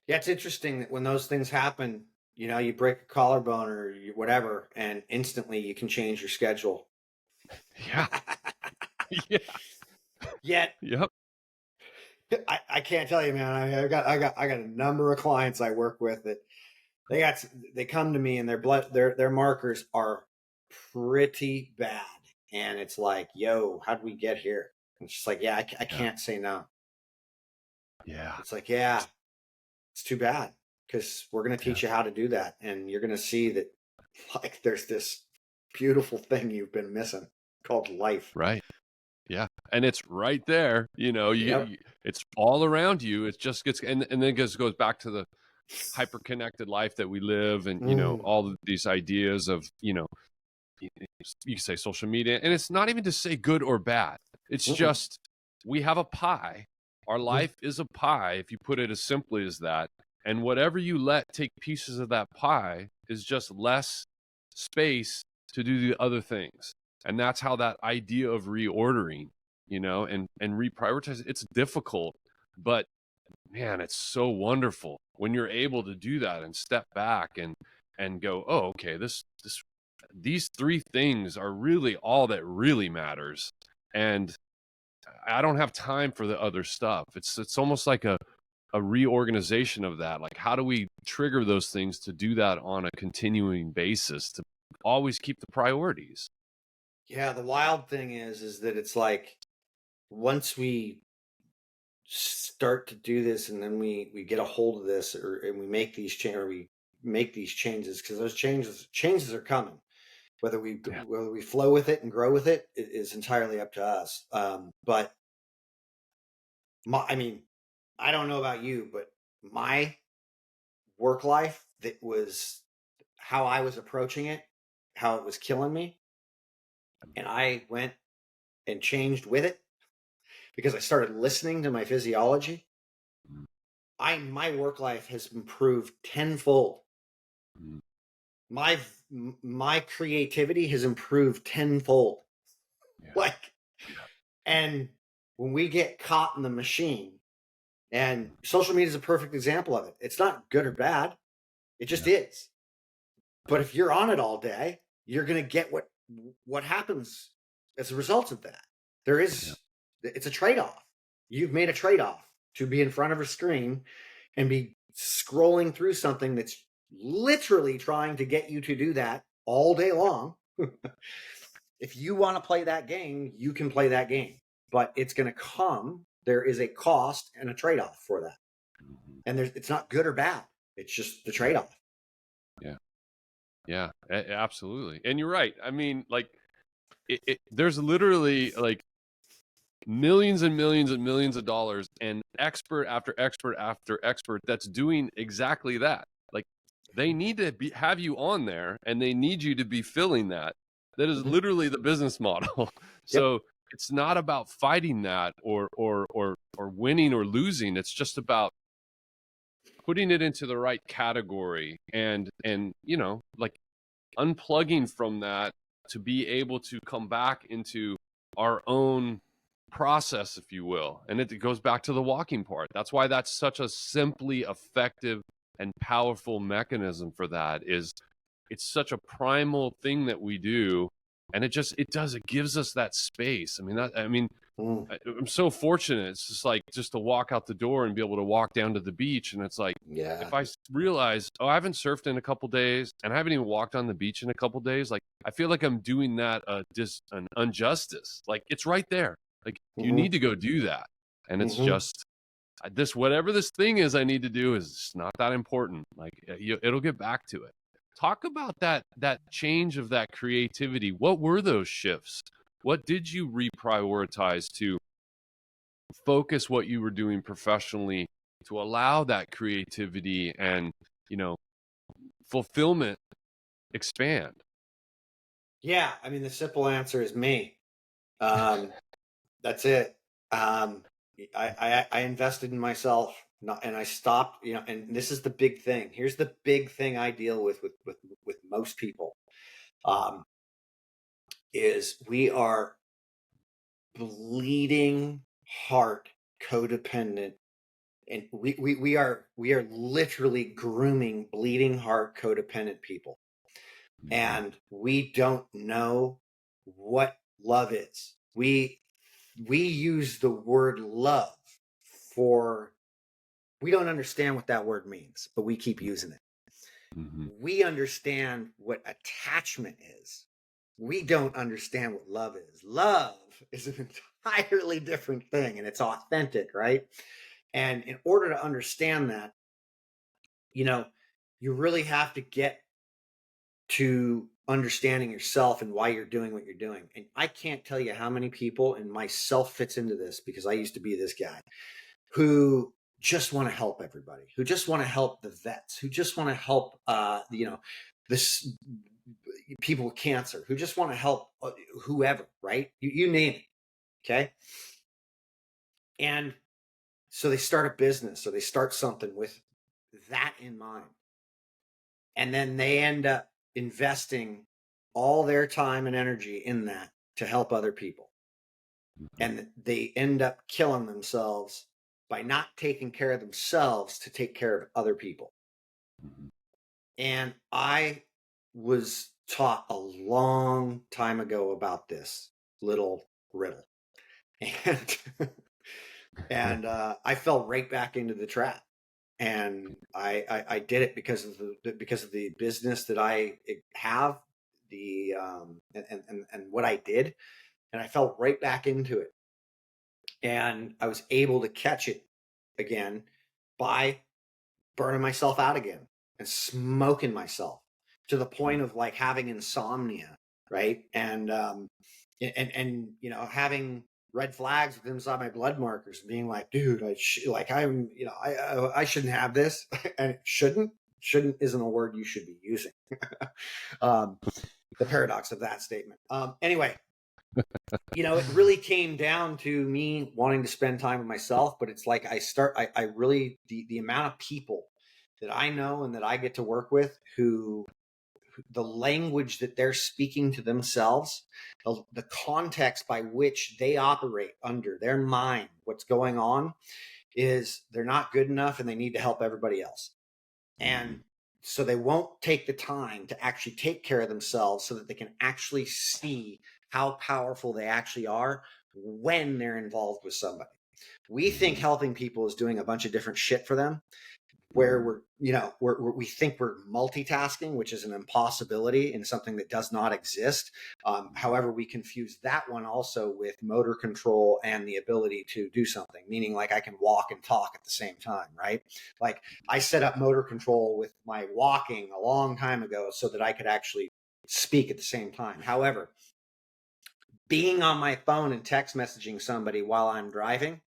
Yeah, it's interesting that when those things happen, you break a collarbone or whatever, and instantly you can change your schedule. Yeah. Yeah. Yet. Yep. I can't tell you, man. I got a number of clients I work with that they come to me and their markers are pretty bad, and it's like, yo, how'd we get here? And it's just like, I can't say no. Yeah. It's like, it's too bad, because we're going to teach you how to do that, and you're going to see that like there's this beautiful thing you've been missing called life. Right. Yeah. And it's right there, it's all around you. It just gets, and then it goes back to the hyper-connected life that we live, and, all of these ideas of, you can say social media, and it's not even to say good or bad. It's just we have a pie. Our life is a pie, if you put it as simply as that. And whatever you let take pieces of that pie is just less space to do the other things. And that's how that idea of reordering, and reprioritize, it's difficult, but man, it's so wonderful when you're able to do that and step back and go, oh, okay, these three things are really all that really matters. And I don't have time for the other stuff. It's almost like a reorganization of that. Like, how do we trigger those things to do that on a continuing basis, to always keep the priorities? Yeah, the wild thing is that it's like once we start to do this and then we get a hold of this and we make these changes, because those changes are coming. Whether we flow with it and grow with it is entirely up to us. But I don't know about you, but my work life, that was how I was approaching it, how it was killing me. And I went and changed with it because I started listening to my physiology. My work life has improved tenfold. My creativity has improved tenfold. Yeah. And when we get caught in the machine, and social media is a perfect example of it. It's not good or bad. It just is. But if you're on it all day, you're going to get what happens as a result of that. It's a trade-off. You've made a trade-off to be in front of a screen and be scrolling through something that's literally trying to get you to do that all day long. If you want to play that game, you can play that game, but it's going to come. There is a cost and a trade-off for that. And it's not good or bad. It's just the trade-off. Yeah, absolutely. And you're right. I mean, like, there's literally like millions and millions and millions of dollars and expert after expert after expert that's doing exactly that. Like, they need to have you on there, and they need you to be filling that. That is literally the business model. So it's not about fighting that or winning or losing. It's just about putting it into the right category and like unplugging from that to be able to come back into our own process, if you will. And it goes back to the walking part. That's why that's such a simply effective and powerful mechanism for that. Is it's such a primal thing that we do, and it gives us that space. I'm so fortunate. It's just to walk out the door and be able to walk down to the beach. And it's like, if I realize, I haven't surfed in a couple days and I haven't even walked on the beach in a couple days, like, I feel like I'm doing that an injustice. Like, it's right there. Like, you need to go do that. And it's just whatever this thing is I need to do is just not that important. Like, it'll get back to it. Talk about that change of that creativity. What were those shifts? What did you reprioritize to focus what you were doing professionally to allow that creativity and, fulfillment expand? Yeah. I mean, the simple answer is me. That's it. I invested in myself, and I stopped, and this is the big thing. Here's the big thing I deal with most people, is we are bleeding heart codependent, and we are literally grooming bleeding heart codependent people, and we don't know what love is. We use the word love we don't understand what that word means, but we keep using it. We understand what attachment is. We don't understand what love is. Love is an entirely different thing, and it's authentic, right? And in order to understand that, you really have to get to understanding yourself and why you're doing what you're doing. And I can't tell you how many people, and myself fits into this because I used to be this guy, who just want to help everybody, who just want to help the vets, who just want to help, this people with cancer, who just want to help whoever, right? You name it. Okay. And so they start a business, or they start something with that in mind. And then they end up investing all their time and energy in that to help other people. And they end up killing themselves by not taking care of themselves to take care of other people. And I was taught a long time ago about this little riddle. And I fell right back into the trap. And I did it because of the business that I have, and what I did, and I fell right back into it. And I was able to catch it again by burning myself out again and smoking myself to the point of like having insomnia, right? And having red flags inside my blood markers, being like, dude, I shouldn't have this. And it shouldn't isn't a word you should be using. The paradox of that statement. Anyway, it really came down to me wanting to spend time with myself, but it's like I really, the amount of people that I know and that I get to work with who the language that they're speaking to themselves, the context by which they operate under their mind, what's going on is they're not good enough and they need to help everybody else. And so they won't take the time to actually take care of themselves so that they can actually see how powerful they actually are when they're involved with somebody. We think helping people is doing a bunch of different shit for them, where we think we're multitasking, which is an impossibility and something that does not exist. However, we confuse that one also with motor control and the ability to do something, meaning like I can walk and talk at the same time, right? Like I set up motor control with my walking a long time ago so that I could actually speak at the same time. However, being on my phone and text messaging somebody while I'm driving,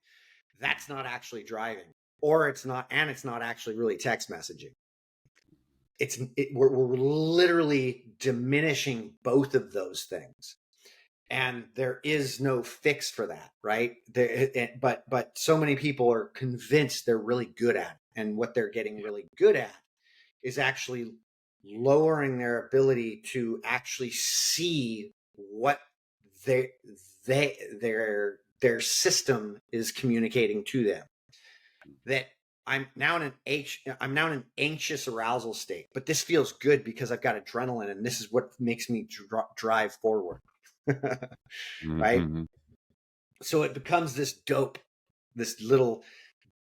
that's not actually driving. Or it's not actually really text messaging. We're literally diminishing both of those things, and there is no fix for that, right? But so many people are convinced they're really good at it, and what they're getting really good at is actually lowering their ability to actually see what their system is communicating to them. That I'm now in an anxious arousal state, but this feels good because I've got adrenaline, and this is what makes me drive forward. Right? So it becomes this little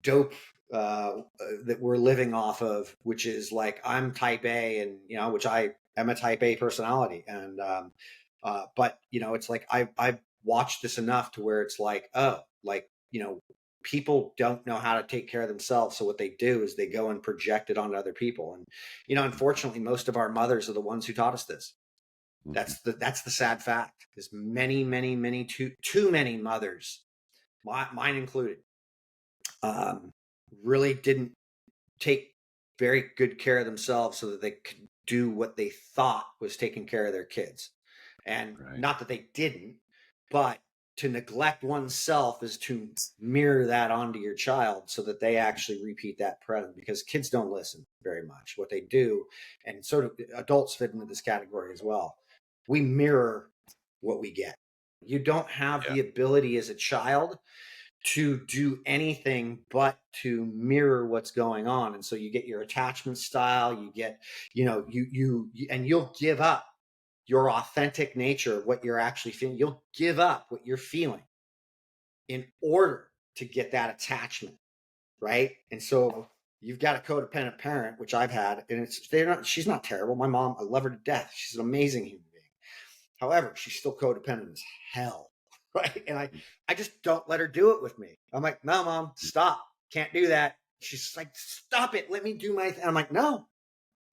dope that we're living off of, which is like I'm type A, and which I am a type A personality, and but it's like I've watched this enough to where it's like, oh, like people don't know how to take care of themselves. So what they do is they go and project it onto other people. And, unfortunately, most of our mothers are the ones who taught us this. That's the sad fact, is many, many, many, too many mothers, mine included, really didn't take very good care of themselves so that they could do what they thought was taking care of their kids. And not that they didn't, but to neglect oneself is to mirror that onto your child so that they actually repeat that pattern, because kids don't listen very much. What they do, and sort of adults fit into this category as well, we mirror what we get. You don't have the ability as a child to do anything but to mirror what's going on. And so you get your attachment style, you get, and you'll give up your authentic nature of what you're actually feeling. You'll give up what you're feeling in order to get that attachment, right? And so you've got a codependent parent, which I've had, and she's not terrible. My mom, I love her to death. She's an amazing human being. However, she's still codependent as hell, right? And I just don't let her do it with me. I'm like, no, Mom, stop. Can't do that. She's like, stop it. Let me do my thing. I'm like, no,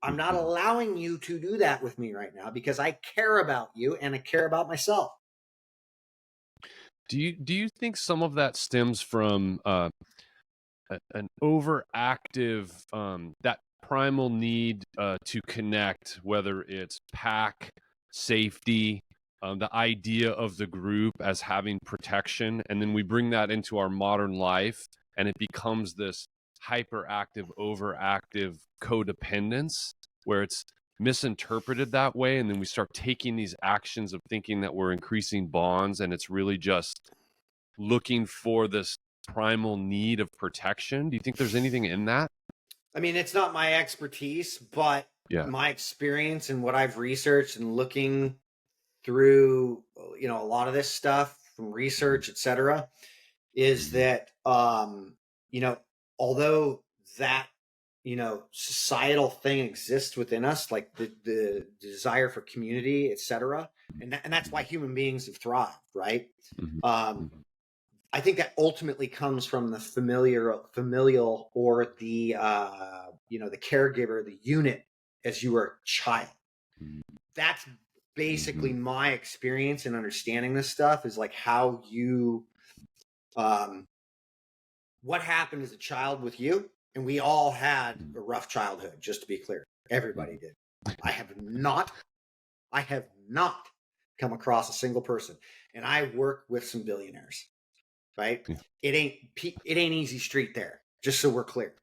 I'm not allowing you to do that with me right now because I care about you and I care about myself. Do you think some of that stems from an overactive, that primal need to connect, whether it's pack, safety, the idea of the group as having protection, and then we bring that into our modern life, and it becomes this hyperactive, overactive codependence where it's misinterpreted that way, and then we start taking these actions of thinking that we're increasing bonds, and it's really just looking for this primal need of protection. Do you think there's anything in that? I mean, it's not my expertise, but my experience and what I've researched and looking through, a lot of this stuff from research, etc., is that, although that, societal thing exists within us, like the desire for community, etc., and that's why human beings have thrived, right? I think that ultimately comes from the familial or the the caregiver, the unit as you were a child. That's basically my experience in understanding this stuff, is like how you what happened as a child with you. And we all had a rough childhood, just to be clear. Everybody did. I have not come across a single person, and I work with some billionaires, right? It ain't easy street there, just so we're clear.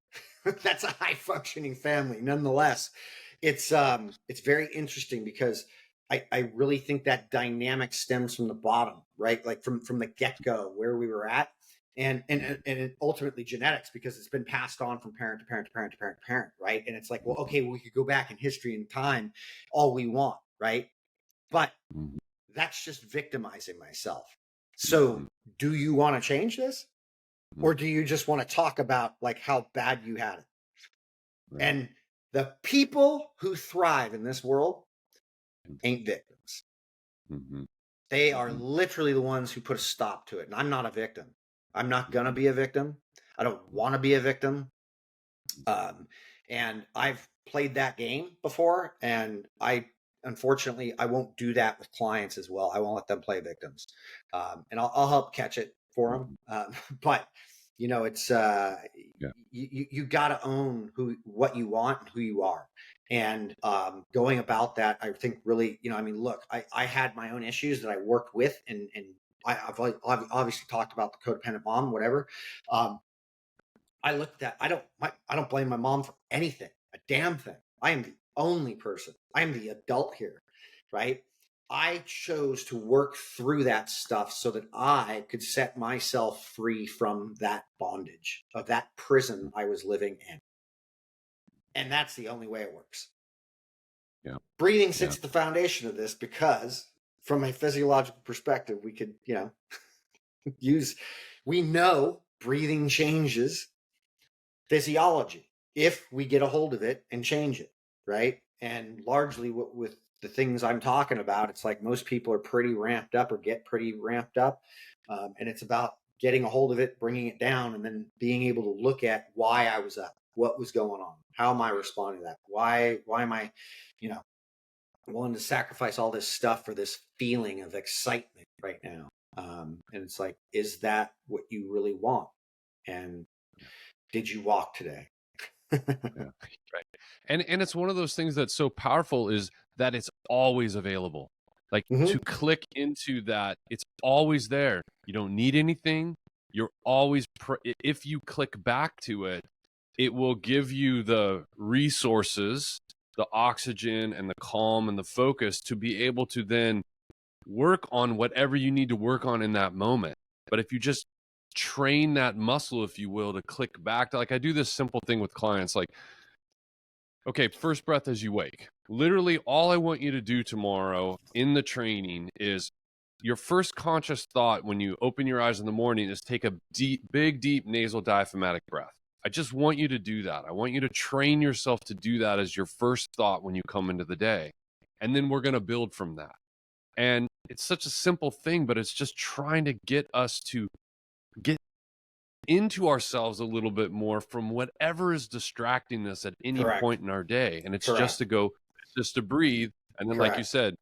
That's a high functioning family. Nonetheless, it's very interesting because I really think that dynamic stems from the bottom, right? Like from the get-go where we were at, and ultimately genetics, because it's been passed on from parent to parent to parent to parent to parent, right? And it's like, well, okay, we could go back in history and time all we want, right? But that's just victimizing myself. So do you want to change this? Or do you just want to talk about like how bad you had it? Right. And the people who thrive in this world ain't victims. They are literally the ones who put a stop to it. And I'm not a victim. I'm not going to be a victim. I don't want to be a victim. And I've played that game before, and unfortunately, I won't do that with clients as well. I won't let them play victims. And I'll help catch it for them. But it's you got to own what you want and who you are. And going about that, I think really, look, I had my own issues that I worked with, and I've obviously talked about the codependent mom, whatever. I looked at, I don't blame my mom for anything, a damn thing. I am the only person. I am the adult here, right? I chose to work through that stuff so that I could set myself free from that bondage, of that prison I was living in. And that's the only way it works. Yeah. Breathing sits at the foundation of this, because from a physiological perspective, we could, we know breathing changes physiology if we get a hold of it and change it, right? And largely with the things I'm talking about, it's like most people are pretty ramped up or get pretty ramped up. And it's about getting a hold of it, bringing it down, and then being able to look at why I was up, what was going on, how am I responding to that? Why am I, willing to sacrifice all this stuff for this feeling of excitement right now? And it's like, is that what you really want? And did you walk today? Right. And it's one of those things that's so powerful, is that it's always available. Like to click into that, it's always there. You don't need anything. You're always, if you click back to it, it will give you the resources, the oxygen and the calm and the focus to be able to then work on whatever you need to work on in that moment. But if you just train that muscle, if you will, to click back to, like, I do this simple thing with clients, like, okay, first breath as you wake. Literally all I want you to do tomorrow in the training is your first conscious thought when you open your eyes in the morning is take a big, deep nasal diaphragmatic breath. I just want you to do that. I want you to train yourself to do that as your first thought when you come into the day. And then we're going to build from that. And it's such a simple thing, but it's just trying to get us to get into ourselves a little bit more from whatever is distracting us at any point in our day. And it's just to breathe. And then, like you said,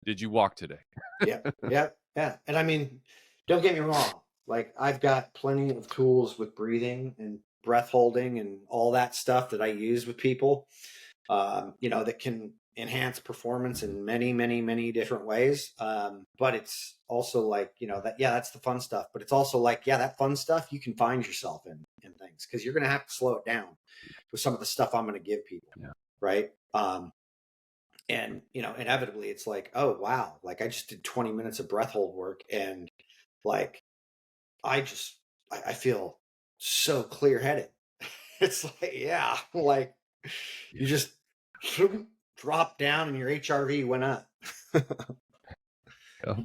did you walk today? Yeah. And I mean, don't get me wrong. Like, I've got plenty of tools with breathing and breath holding and all that stuff that I use with people, that can enhance performance in many, many, many different ways. But it's also like, that's the fun stuff, but it's also like, that fun stuff you can find yourself in things, because you're going to have to slow it down with some of the stuff I'm going to give people. Yeah. Right. And, inevitably it's like, oh, wow. Like I just did 20 minutes of breath hold work. And like, I feel so clear headed. It's like, like you just dropped down and your HRV went up. Yeah.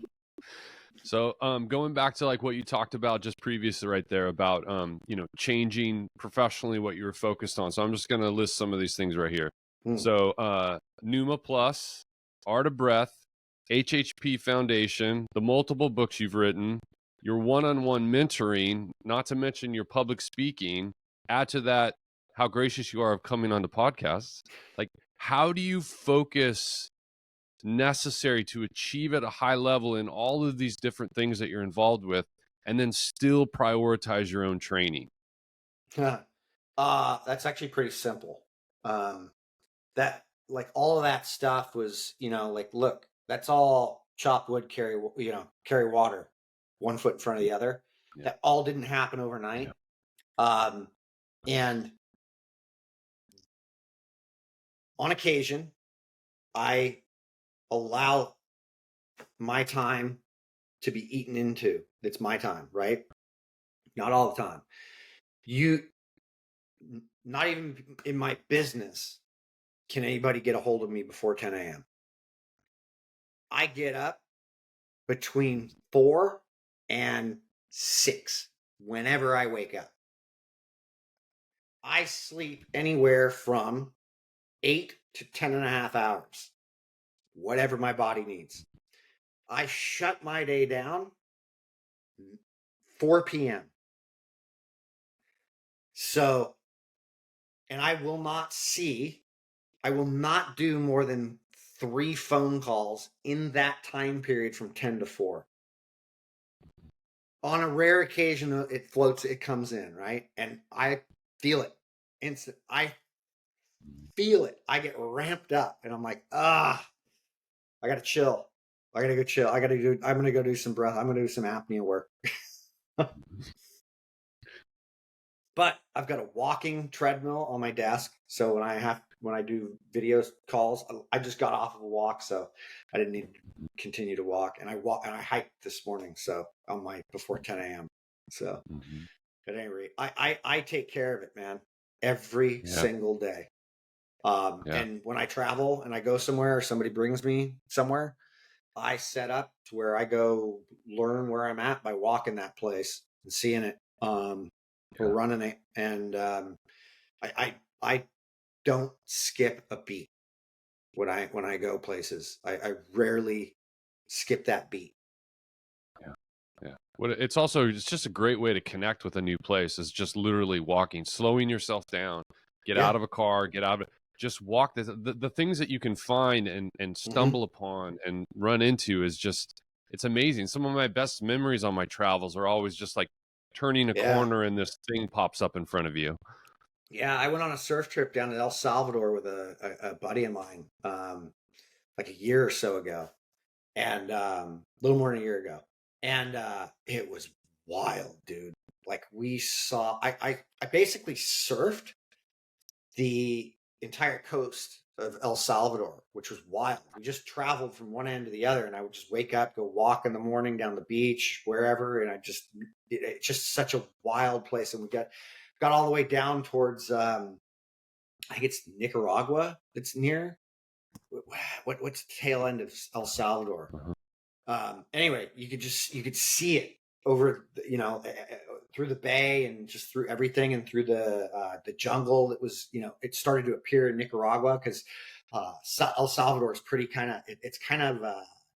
So going back to like what you talked about just previously right there about changing professionally what you were focused on. So I'm just going to list some of these things right here. So Numa Plus, Art of Breath, HHP Foundation, the multiple books you've written, your one-on-one mentoring, not to mention your public speaking. Add to that how gracious you are of coming on the podcasts. Like, how do you focus necessary to achieve at a high level in all of these different things that you're involved with, and then still prioritize your own training? That's actually pretty simple. That like all of that stuff was, like, look, that's all chop wood, carry water, 1 foot in front of the other. Yeah. That all didn't happen overnight. Yeah. And on occasion, I allow my time to be eaten into. It's my time, right? Not all the time. Not even in my business can anybody get a hold of me before 10 a.m. I get up between 4 and 6 whenever I wake up. I sleep anywhere from 8 to 10 and a half hours, whatever my body needs. I shut my day down 4 p.m. So, and I will not do more than 3 phone calls in that time period from 10 to 4. On a rare occasion, it comes in, right? And I feel it instant. I feel it. I get ramped up and I'm like, I got to chill. I got to go chill. I'm going to go do some breath. I'm going to do some apnea work. But I've got a walking treadmill on my desk. So when I do video calls, I just got off of a walk, so I didn't need to continue to walk. And I hiked this morning, so before 10 a.m. So at any rate, I take care of it, man, every single day. And when I travel and I go somewhere or somebody brings me somewhere, I set up to where I go learn where I'm at by walking that place and seeing it. Or running it, and I don't skip a beat when I go places. I rarely skip that beat. Yeah. It's just a great way to connect with a new place is just literally walking, slowing yourself down, get out of a car, just walk. The things that you can find and stumble upon and run into is just, it's amazing. Some of my best memories on my travels are always just like turning a corner and this thing pops up in front of you. Yeah, I went on a surf trip down to El Salvador with a buddy of mine like a year or so ago, and a little more than a year ago, and it was wild, dude. Like I basically surfed the entire coast of El Salvador, which was wild. We just traveled from one end to the other, and I would just wake up, go walk in the morning down the beach, wherever, and it's just such a wild place. And we got all the way down towards I think it's Nicaragua that's near. What's the tail end of El Salvador? Anyway, you could see it over, through the bay and just through everything and through the jungle that was, it started to appear in Nicaragua because El Salvador is pretty it's kind of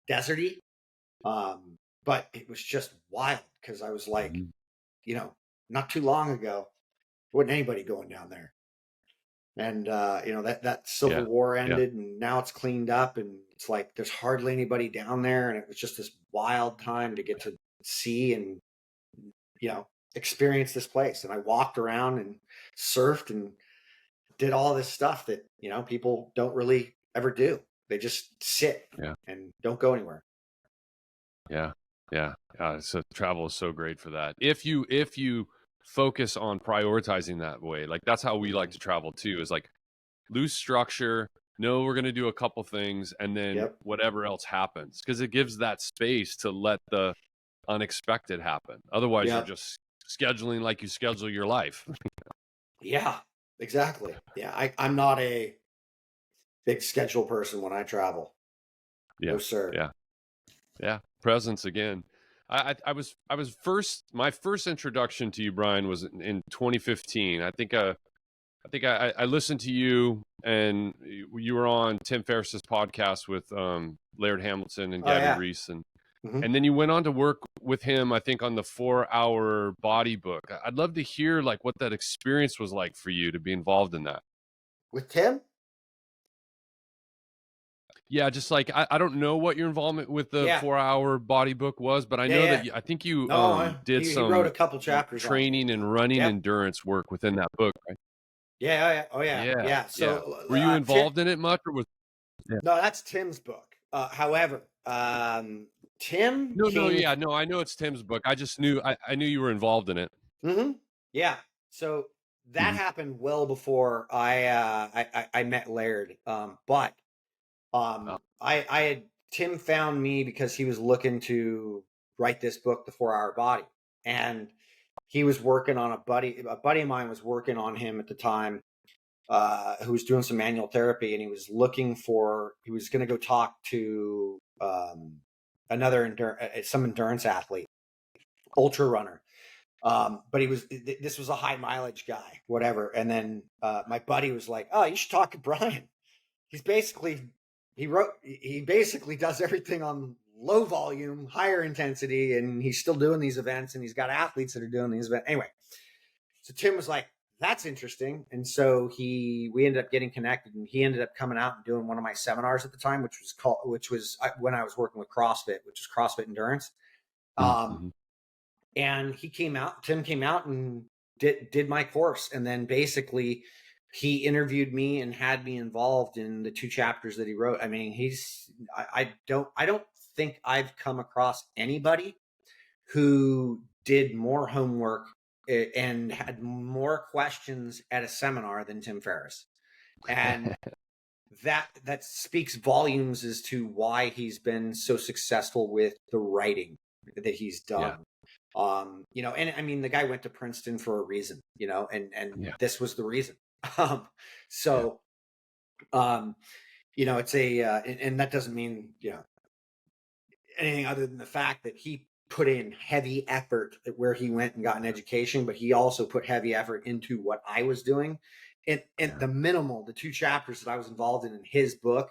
deserty, but it was just wild because I was like, not too long ago, wasn't anybody going down there. And, that Civil War ended and now it's cleaned up and it's like, there's hardly anybody down there. And it was just this wild time to get to see and, experience this place. And I walked around and surfed and did all this stuff that, people don't really ever do. They just sit and don't go anywhere. Yeah. So travel is so great for that. If you focus on prioritizing that way, like that's how we like to travel too, is like loose structure. No, we're going to do a couple things and then whatever else happens, because it gives that space to let the unexpected happen. Otherwise, you're just scheduling like you schedule your life. Yeah, exactly. Yeah, I'm not a big schedule person when I travel. No, sir. Yeah. Presence again. I was my first introduction to you, Brian, was in 2015. I think I listened to you, and you were on Tim Ferriss's podcast with Laird Hamilton and Gabby Reese, and then you went on to work with him, I think, on the 4-Hour Body book. I'd love to hear like what that experience was like for you to be involved in that. With Tim? Yeah, just like I don't know what your involvement with the 4-Hour Body book was, but I know that I think you did he some wrote a couple chapters training and running endurance work within that book, right? Yeah. So were you involved in it much, or was no? That's Tim's book. However, Tim. No, I know it's Tim's book. I just knew I knew you were involved in it. Yeah. So that happened well before I met Laird. But I had Tim found me because he was looking to write this book, The 4-Hour Body, and he was working on a buddy of mine was working on him at the time, who was doing some manual therapy, and he was going to go talk to some endurance athlete, ultra runner. But this was a high mileage guy, whatever. And then my buddy was like, "Oh, you should talk to Brian. He basically does everything on low volume, higher intensity, and he's still doing these events, and he's got athletes that are doing these events." Anyway, so Tim was like, "That's interesting." And so we ended up getting connected, and he ended up coming out and doing one of my seminars at the time, which was when I was working with CrossFit, which is CrossFit Endurance. And Tim came out and did my course. And then basically he interviewed me and had me involved in the 2 chapters that he wrote. I mean, I don't think I've come across anybody who did more homework and had more questions at a seminar than Tim Ferriss. And that speaks volumes as to why he's been so successful with the writing that he's done. And I mean, the guy went to Princeton for a reason, and this was the reason. It's and that doesn't mean, anything other than the fact that he put in heavy effort at where he went and got an education, but he also put heavy effort into what I was doing. And the 2 chapters that I was involved in his book,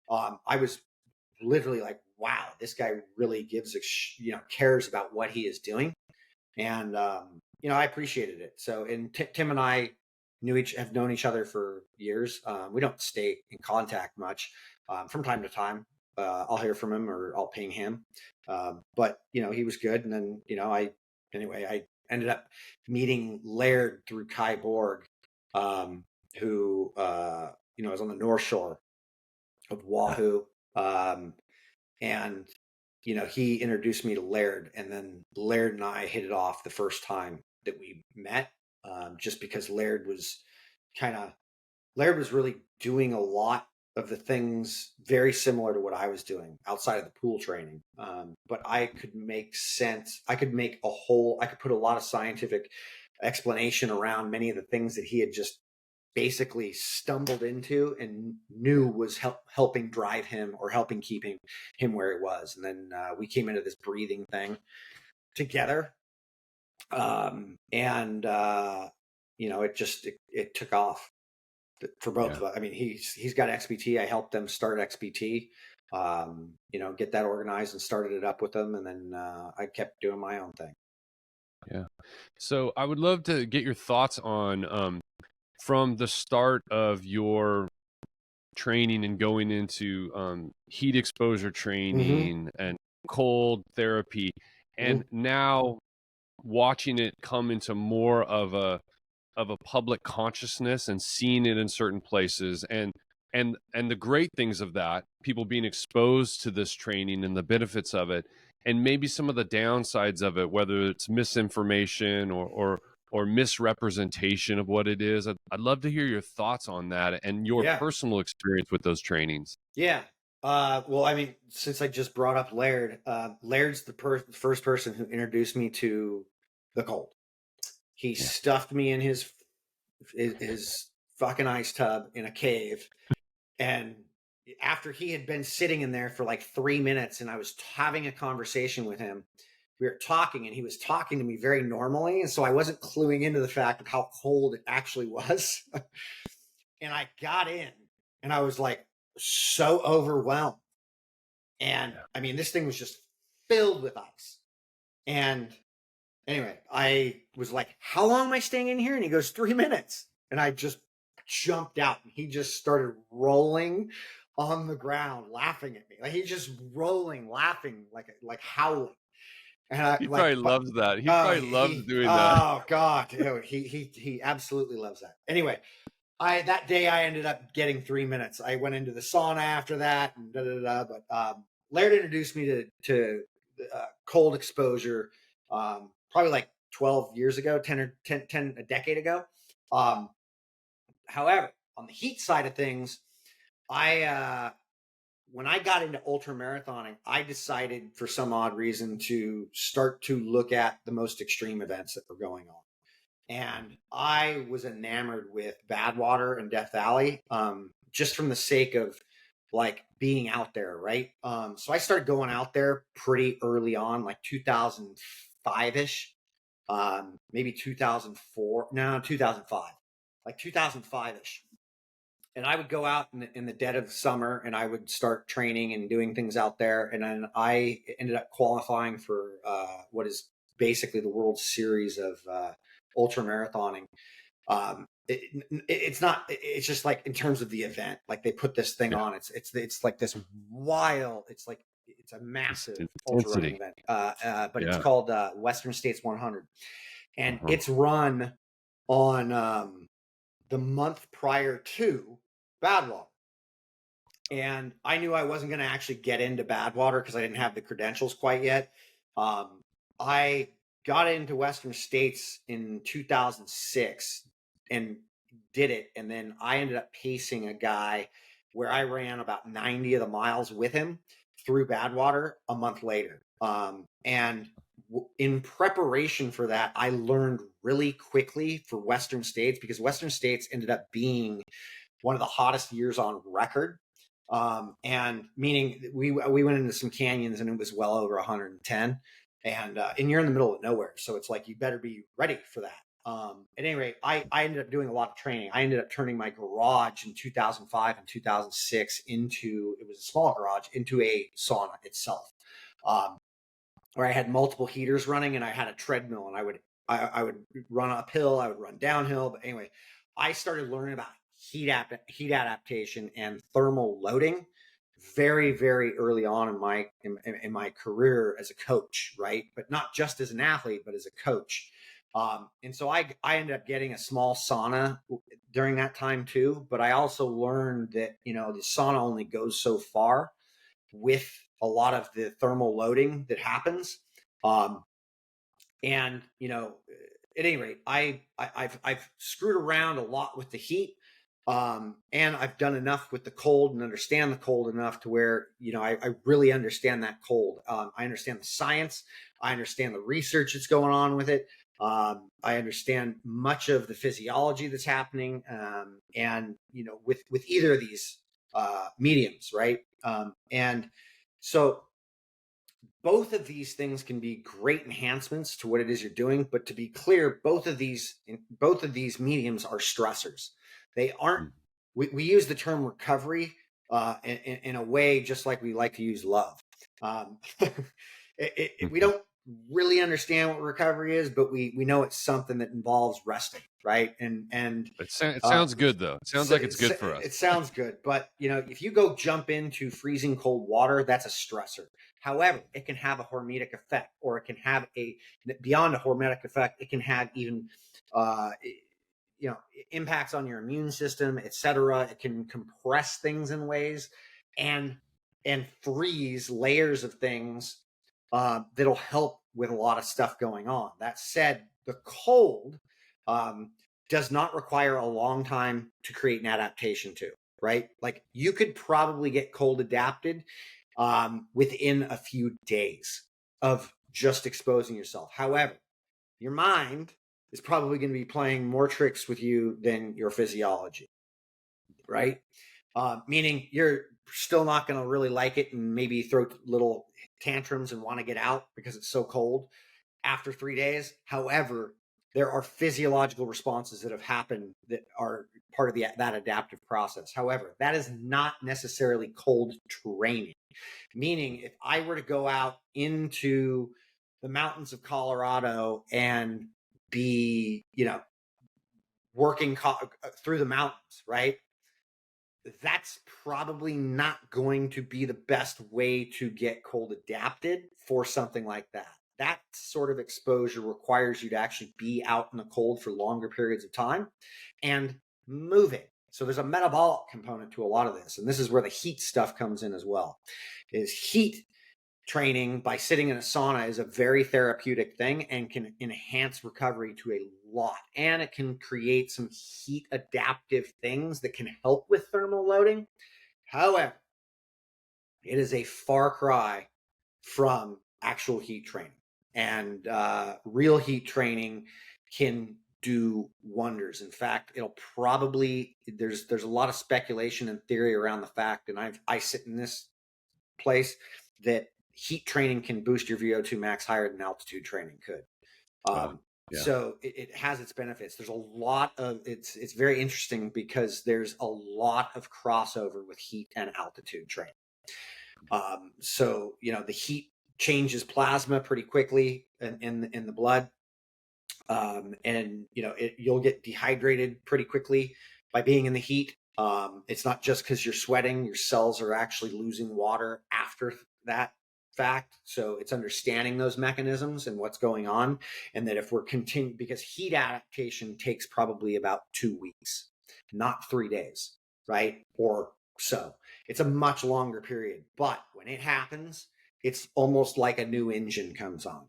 I was literally like, wow, this guy really cares about what he is doing. And, I appreciated it. So, and Tim and I have known each other for years. We don't stay in contact much. From time to time, I'll hear from him or I'll ping him. But, he was good. And then, I ended up meeting Laird through Kai Borg, who, was on the North Shore of Wahoo. And he introduced me to Laird, and then Laird and I hit it off the first time that we met, just because Laird was really doing a lot of the things very similar to what I was doing outside of the pool training. But I could make sense. I could put a lot of scientific explanation around many of the things that he had just basically stumbled into and knew was helping drive him or helping keep him where it was. And then we came into this breathing thing together. It took off for both of us. I mean, he's got XPT. I helped them start XPT, get that organized and started it up with them. And then I kept doing my own thing. Yeah. So I would love to get your thoughts on, from the start of your training and going into heat exposure training and cold therapy, and now watching it come into more of a public consciousness and seeing it in certain places, and and the great things of that, people being exposed to this training and the benefits of it, and maybe some of the downsides of it, whether it's misinformation or misrepresentation of what it is. I'd love to hear your thoughts on that and your Yeah. personal experience with those trainings. Yeah. Well, I mean, since I just brought up Laird, Laird's the first person who introduced me to the cold. He Yeah. stuffed me in his fucking ice tub in a cave, and after he had been sitting in there for like 3 minutes, and I was having a conversation with him, we were talking, and he was talking to me very normally, and so I wasn't cluing into the fact of how cold it actually was. And I got in, and I was like so overwhelmed. And I mean, this thing was just filled with ice. And anyway, I was like, how long am I staying in here? And he goes, 3 minutes. And I just jumped out, and he just started rolling on the ground, laughing at me. Like he's just rolling, laughing, like howling. And He like, probably loves that. He oh, probably loves doing that. oh God, he absolutely loves that. Anyway, that day I ended up getting 3 minutes. I went into the sauna after that, and But Laird introduced me to cold exposure, probably like 12 years ago, 10 a decade ago. However, on the heat side of things, when I got into ultra marathoning, I decided for some odd reason to start to look at the most extreme events that were going on. And I was enamored with Badwater and Death Valley, just from the sake of like being out there, right? So I started going out there pretty early on, like 2005-ish, maybe 2004, no, 2005, like 2005-ish. And I would go out in the dead of summer, and I would start training and doing things out there. And then I ended up qualifying for what is basically the World Series of ultra marathoning. It's not. It's just like in terms of the event, like they put this thing on. It's like this wild. It's like it's a massive ultra running event. But it's called Western States 100, and it's run on the month prior to Badwater. And I knew I wasn't going to actually get into Badwater because I didn't have the credentials quite yet. I got into Western States in 2006 and did it. And then I ended up pacing a guy where I ran about 90 of the miles with him through Badwater a month later. And in preparation for that, I learned really quickly for Western States, because Western States ended up being one of the hottest years on record. And meaning we went into some canyons, and it was well over 110, and you're in the middle of nowhere. So it's like, you better be ready for that. At any rate, I ended up doing a lot of training. I ended up turning my garage in 2005 and 2006 it was a small garage, into a sauna itself. Where I had multiple heaters running, and I had a treadmill, and I would run uphill, I would run downhill. But anyway, I started learning about heat adaptation and thermal loading very, very early on in my career as a coach, right? But not just as an athlete, but as a coach. And so I ended up getting a small sauna during that time too. But I also learned that, the sauna only goes so far with a lot of the thermal loading that happens. And, at any rate, I've screwed around a lot with the heat. And I've done enough with the cold and understand the cold enough to where, I really understand that cold. I understand the science. I understand the research that's going on with it. I understand much of the physiology that's happening. And, with either of these mediums, right? And so both of these things can be great enhancements to what it is you're doing. But to be clear, both of these mediums are stressors. They aren't. We use the term recovery in a way just like we like to use love. We don't really understand what recovery is, but we know it's something that involves resting, right? And it sounds good though. It sounds like it's good for us. It sounds good, but if you go jump into freezing cold water, that's a stressor. However, it can have a hormetic effect, or it can have beyond a hormetic effect, it can have even impacts on your immune system, etc. It can compress things in ways and freeze layers of things that'll help with a lot of stuff going on. That said, the cold does not require a long time to create an adaptation to, right? Like you could probably get cold adapted within a few days of just exposing yourself. However, your mind is probably going to be playing more tricks with you than your physiology, right? Meaning you're still not going to really like it and maybe throw little tantrums and want to get out because it's so cold after 3 days. However, there are physiological responses that have happened that are part of that adaptive process. However, that is not necessarily cold training. Meaning, if I were to go out into the mountains of Colorado and be, working through the mountains, right? That's probably not going to be the best way to get cold adapted for something like that. That sort of exposure requires you to actually be out in the cold for longer periods of time and moving. So there's a metabolic component to a lot of this. And this is where the heat stuff comes in as well. Is heat training by sitting in a sauna is a very therapeutic thing and can enhance recovery to a lot. And it can create some heat adaptive things that can help with thermal loading. However, it is a far cry from actual heat training. And real heat training can do wonders. In fact, it'll probably, there's a lot of speculation and theory around the fact, and I sit in this place, that heat training can boost your VO2 max higher than altitude training could. Yeah. So it has its benefits. There's a lot of, it's very interesting because there's a lot of crossover with heat and altitude training. So, the heat changes plasma pretty quickly in the blood. And, you'll get dehydrated pretty quickly by being in the heat. It's not just because you're sweating, your cells are actually losing water after that fact. So it's understanding those mechanisms and what's going on. And that if we're continuing, because heat adaptation takes probably about 2 weeks, not 3 days, right? Or so. It's a much longer period. But when it happens, it's almost like a new engine comes on.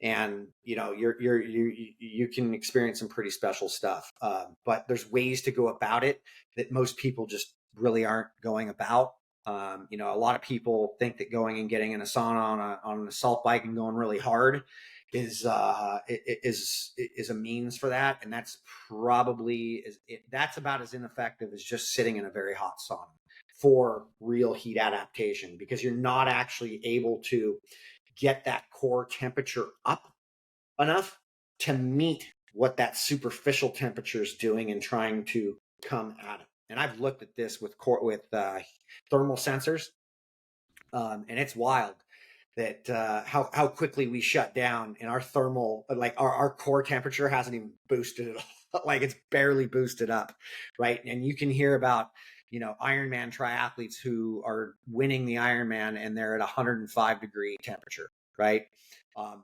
And you can experience some pretty special stuff, but there's ways to go about it that most people just really aren't going about. A lot of people think that going and getting in a sauna on an assault bike and going really hard is a means for that, and that's probably that's about as ineffective as just sitting in a very hot sauna for real heat adaptation, because you're not actually able to get that core temperature up enough to meet what that superficial temperature is doing and trying to come at it. And I've looked at this with thermal sensors, and it's wild that how quickly we shut down, and our thermal, like our core temperature hasn't even boosted at all. Like it's barely boosted up, right? And you can hear about Ironman triathletes who are winning the Ironman and they're at 105 degree temperature, right?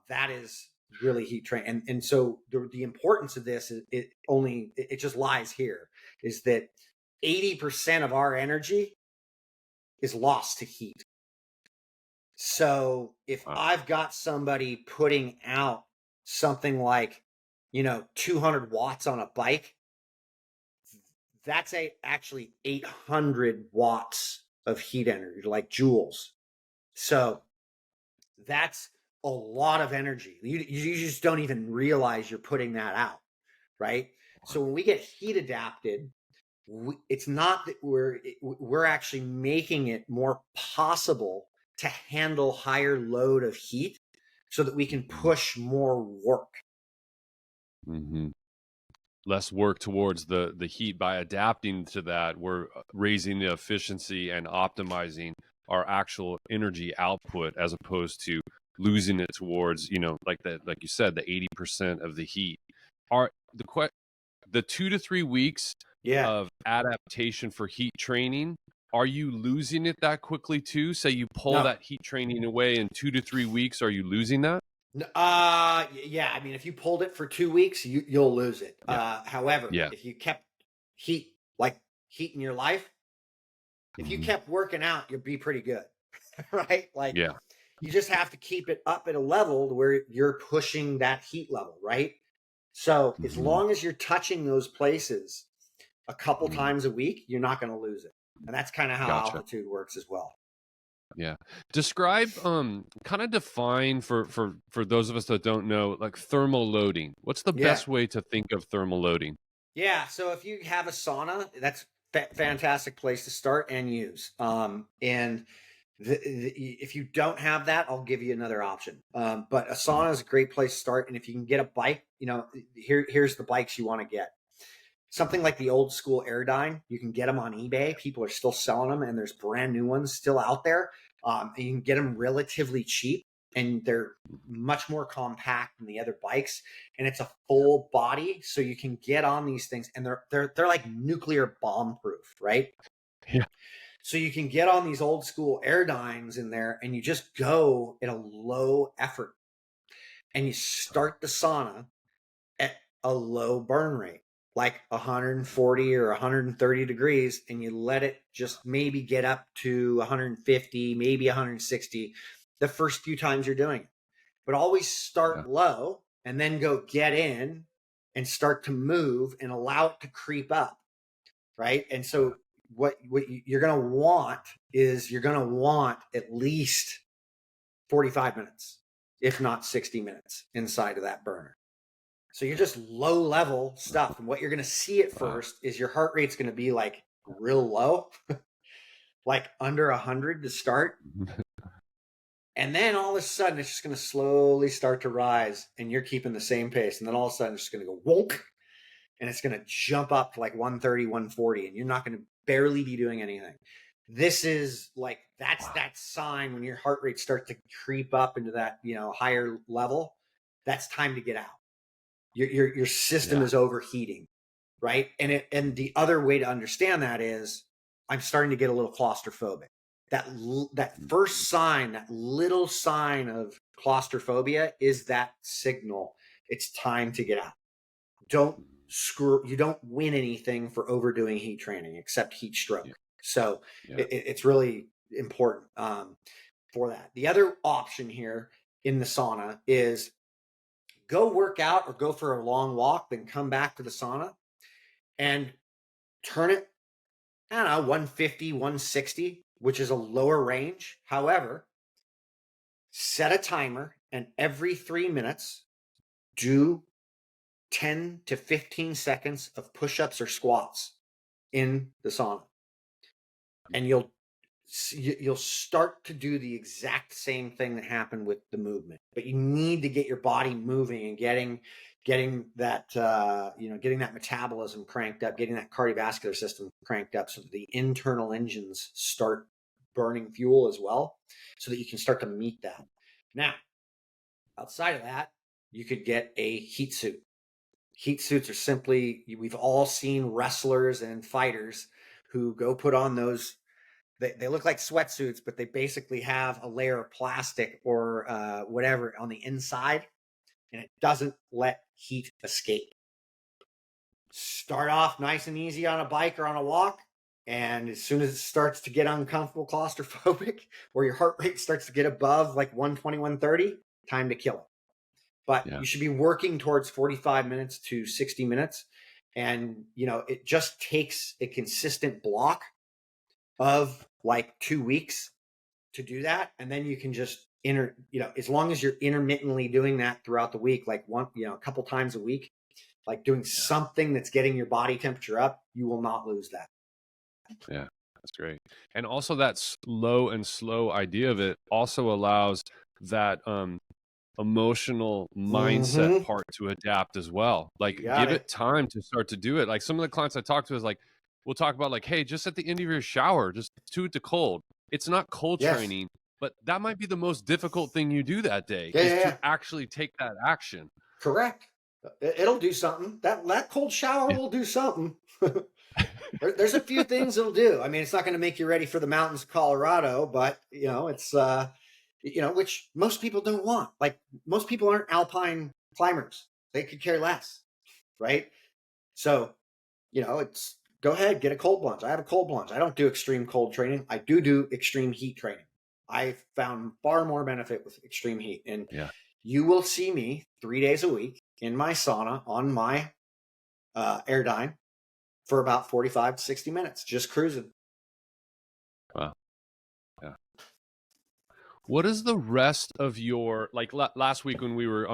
That is really heat train. And so the importance of this is it just lies here, is that 80% of our energy is lost to heat. So if I've got somebody putting out something like 200 watts on a bike, that's actually 800 watts of heat energy, like joules. So that's a lot of energy. You just don't even realize you're putting that out, right? So when we get heat adapted, it's not that we're actually making it more possible to handle higher load of heat so that we can push more work. Mm-hmm. Less work towards the heat. By adapting to that, we're raising the efficiency and optimizing our actual energy output, as opposed to losing it towards, like you said, the 80% of the heat. Are the 2 to 3 weeks of adaptation for heat training, are you losing it that quickly too? Say you pull that heat training away in 2 to 3 weeks, are you losing that? Yeah. I mean, if you pulled it for 2 weeks, you'll lose it. However, Yeah. if you kept heat in your life, if you kept working out, you'll be pretty good, right? Like, Yeah. you just have to keep it up at a level where you're pushing that heat level, right? So as long as you're touching those places a couple times a week, you're not going to lose it. And that's kind of how Gotcha. altitude works as well. Yeah. Describe, kind of define for those of us that don't know, like thermal loading. What's the best way to think of thermal loading? Yeah. So if you have a sauna, that's fantastic place to start and use. And if you don't have that, I'll give you another option. But a sauna is a great place to start. And if you can get a bike, here's the bikes you want to get. Something like the old school Airdyne, you can get them on eBay. People are still selling them, and there's brand new ones still out there. And you can get them relatively cheap, and they're much more compact than the other bikes. And it's a full body, so you can get on these things, and they're like nuclear bomb proof, right? Yeah. So you can get on these old school Airdynes in there, and you just go at a low effort, and you start the sauna at a low burn rate, like 140 or 130 degrees, and you let it just maybe get up to 150, maybe 160 the first few times you're doing it. But always start low and then go get in and start to move and allow it to creep up, right? And so what you're going to want is you're going to want at least 45 minutes, if not 60 minutes inside of that burner. So you're just low level stuff. And what you're going to see at first is your heart rate's going to be like real low, like under 100 to start. And then all of a sudden it's just going to slowly start to rise, and you're keeping the same pace. And then all of a sudden it's just going to go wonk, and it's going to jump up to like 130, 140, and you're not going to barely be doing anything. This is like, that's that sign when your heart rate starts to creep up into that, higher level. That's time to get out. Your system is overheating, right? And the other way to understand that is, I'm starting to get a little claustrophobic. That first sign, that little sign of claustrophobia, is that signal. It's time to get out. You don't win anything for overdoing heat training except heat stroke. So it's really important for that. The other option here in the sauna is go work out or go for a long walk, then come back to the sauna and turn it, I don't know, 150, 160, which is a lower range. However, set a timer, and every 3 minutes, do 10 to 15 seconds of push-ups or squats in the sauna. And you'll start to do the exact same thing that happened with the movement, but you need to get your body moving and getting that getting that metabolism cranked up, getting that cardiovascular system cranked up, so that the internal engines start burning fuel as well, so that you can start to meet that. Now, outside of that, you could get a heat suit. Heat suits are simply, we've all seen wrestlers and fighters who go put on those. They look like sweatsuits, but they basically have a layer of plastic or whatever on the inside, and it doesn't let heat escape. Start off nice and easy on a bike or on a walk, and as soon as it starts to get uncomfortable, claustrophobic, or your heart rate starts to get above like 120, 130, time to kill it. But you should be working towards 45 minutes to 60 minutes. And, it just takes a consistent block of like 2 weeks to do that. And then you can just as long as you're intermittently doing that throughout the week, like a couple times a week, like doing something that's getting your body temperature up, you will not lose that. Yeah, that's great. And also that slow idea of it also allows that emotional mindset part to adapt as well. Like, give it time to start to do it. Like, some of the clients I talk to is like, we'll talk about like, hey, just at the end of your shower, just do it to cold. It's not cold training, but that might be the most difficult thing you do that day, is to actually take that action. Correct. It'll do something. That cold shower will do something. There's a few things it'll do. I mean, it's not going to make you ready for the mountains of Colorado, but it's which most people don't want. Like most people aren't alpine climbers. They could care less, right? So, it's go ahead, get a cold plunge. I have a cold plunge. I don't do extreme cold training. I do extreme heat training. I found far more benefit with extreme heat. And you will see me 3 days a week in my sauna on my Airdyne for about 45 to 60 minutes, just cruising. Wow. Yeah. What is the rest of your, like last week when we were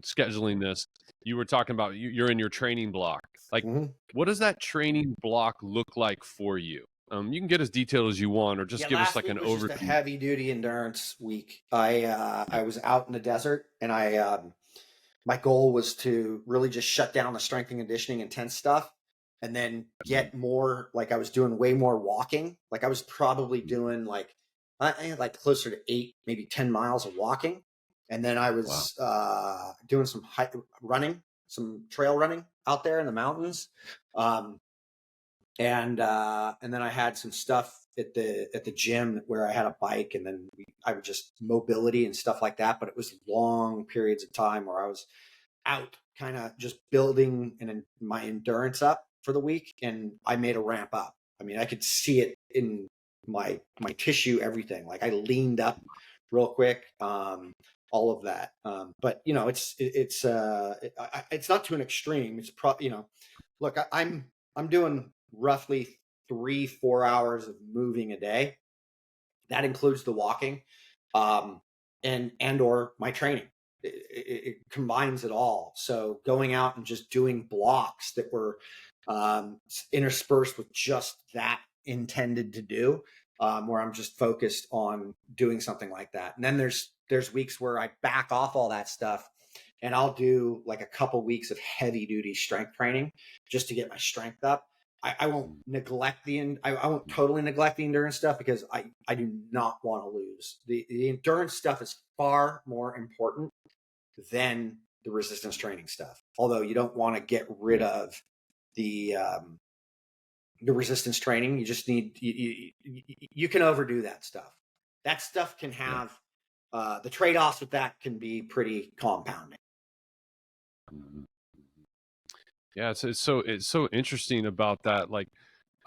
scheduling this, you were talking about you're in your training block. Like, what does that training block look like for you? You can get as detailed as you want, or just give us like an overview. Just a heavy duty endurance week. I was out in the desert, and my goal was to really just shut down the strength and conditioning intense stuff, and then get more. Like I was doing way more walking. Like I was probably doing like closer to 8, maybe 10 miles of walking, and then I was doing some running, some trail running out there in the mountains. And then I had some stuff at the gym where I had a bike, and then I would just mobility and stuff like that. But it was long periods of time where I was out, kind of just building my endurance up for the week, and I made a ramp up. I mean, I could see it in my tissue, everything. Like I leaned up real quick, all of that. But it's not to an extreme. It's look, I'm doing roughly 3-4 hours of moving a day. That includes the walking, and or my training. It combines it all. So going out and just doing blocks that were interspersed with just that intended to do, where I'm just focused on doing something like that. And then there's weeks where I back off all that stuff, and I'll do like a couple weeks of heavy duty strength training just to get my strength up. I won't neglect I won't totally neglect the endurance stuff, because I do not want to lose. The endurance stuff is far more important than the resistance training stuff. Although you don't want to get rid of the resistance training. You just need, you can overdo that stuff. That stuff can have, the trade-offs with that can be pretty compounding. Yeah, it's so interesting about that, like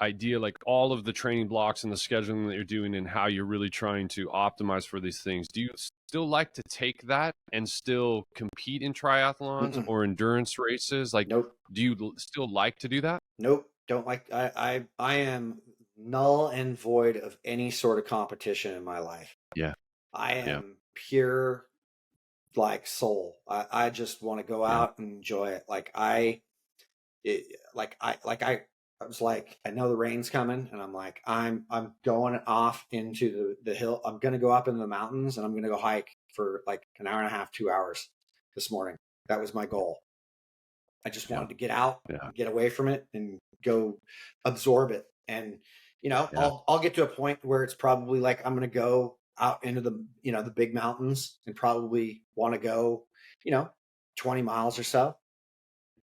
idea, like all of the training blocks and the scheduling that you're doing and how you're really trying to optimize for these things. Do you still like to take that and still compete in triathlons or endurance races? Like, nope. Do you still like to do that? Nope. Don't like, I am null and void of any sort of competition in my life. Yeah. I am pure like soul. I just want to go out and enjoy it. I was like, I know the rain's coming, and I'm like, I'm going off into the hill. I'm going to go up into the mountains, and I'm going to go hike for like an hour and a half, 2 hours this morning. That was my goal. I just wanted to get out, get away from it, and go absorb it. And, I'll get to a point where it's probably like, I'm going to go out into the big mountains and probably want to go, 20 miles or so.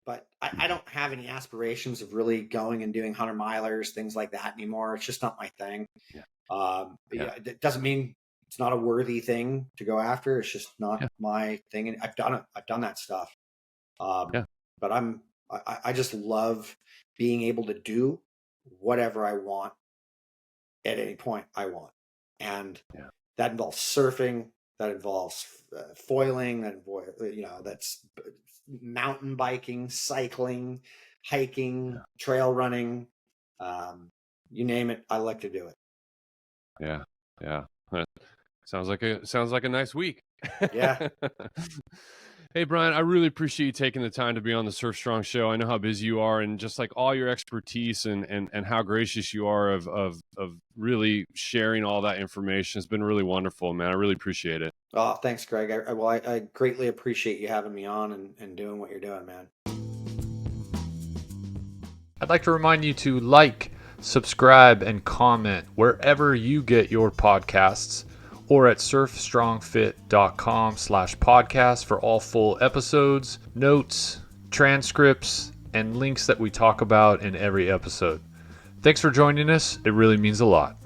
But I don't have any aspirations of really going and doing 100-milers, things like that anymore. It's just not my thing. It doesn't mean it's not a worthy thing to go after. It's just not my thing. And I've done it. I've done that stuff. But I just love being able to do whatever I want at any point I want. And that involves surfing, that involves foiling, that involves, that's mountain biking, cycling, hiking, trail running, you name it. I like to do it. Yeah. Sounds like a nice week. Yeah. Hey, Brian, I really appreciate you taking the time to be on the Surf Strong show. I know how busy you are, and just like all your expertise and how gracious you are of really sharing all that information. It's been really wonderful, man. I really appreciate it. Oh, thanks, Greg. I greatly appreciate you having me on and doing what you're doing, man. I'd like to remind you to like, subscribe, and comment wherever you get your podcasts, or at surfstrongfit.com/podcast for all full episodes, notes, transcripts, and links that we talk about in every episode. Thanks for joining us. It really means a lot.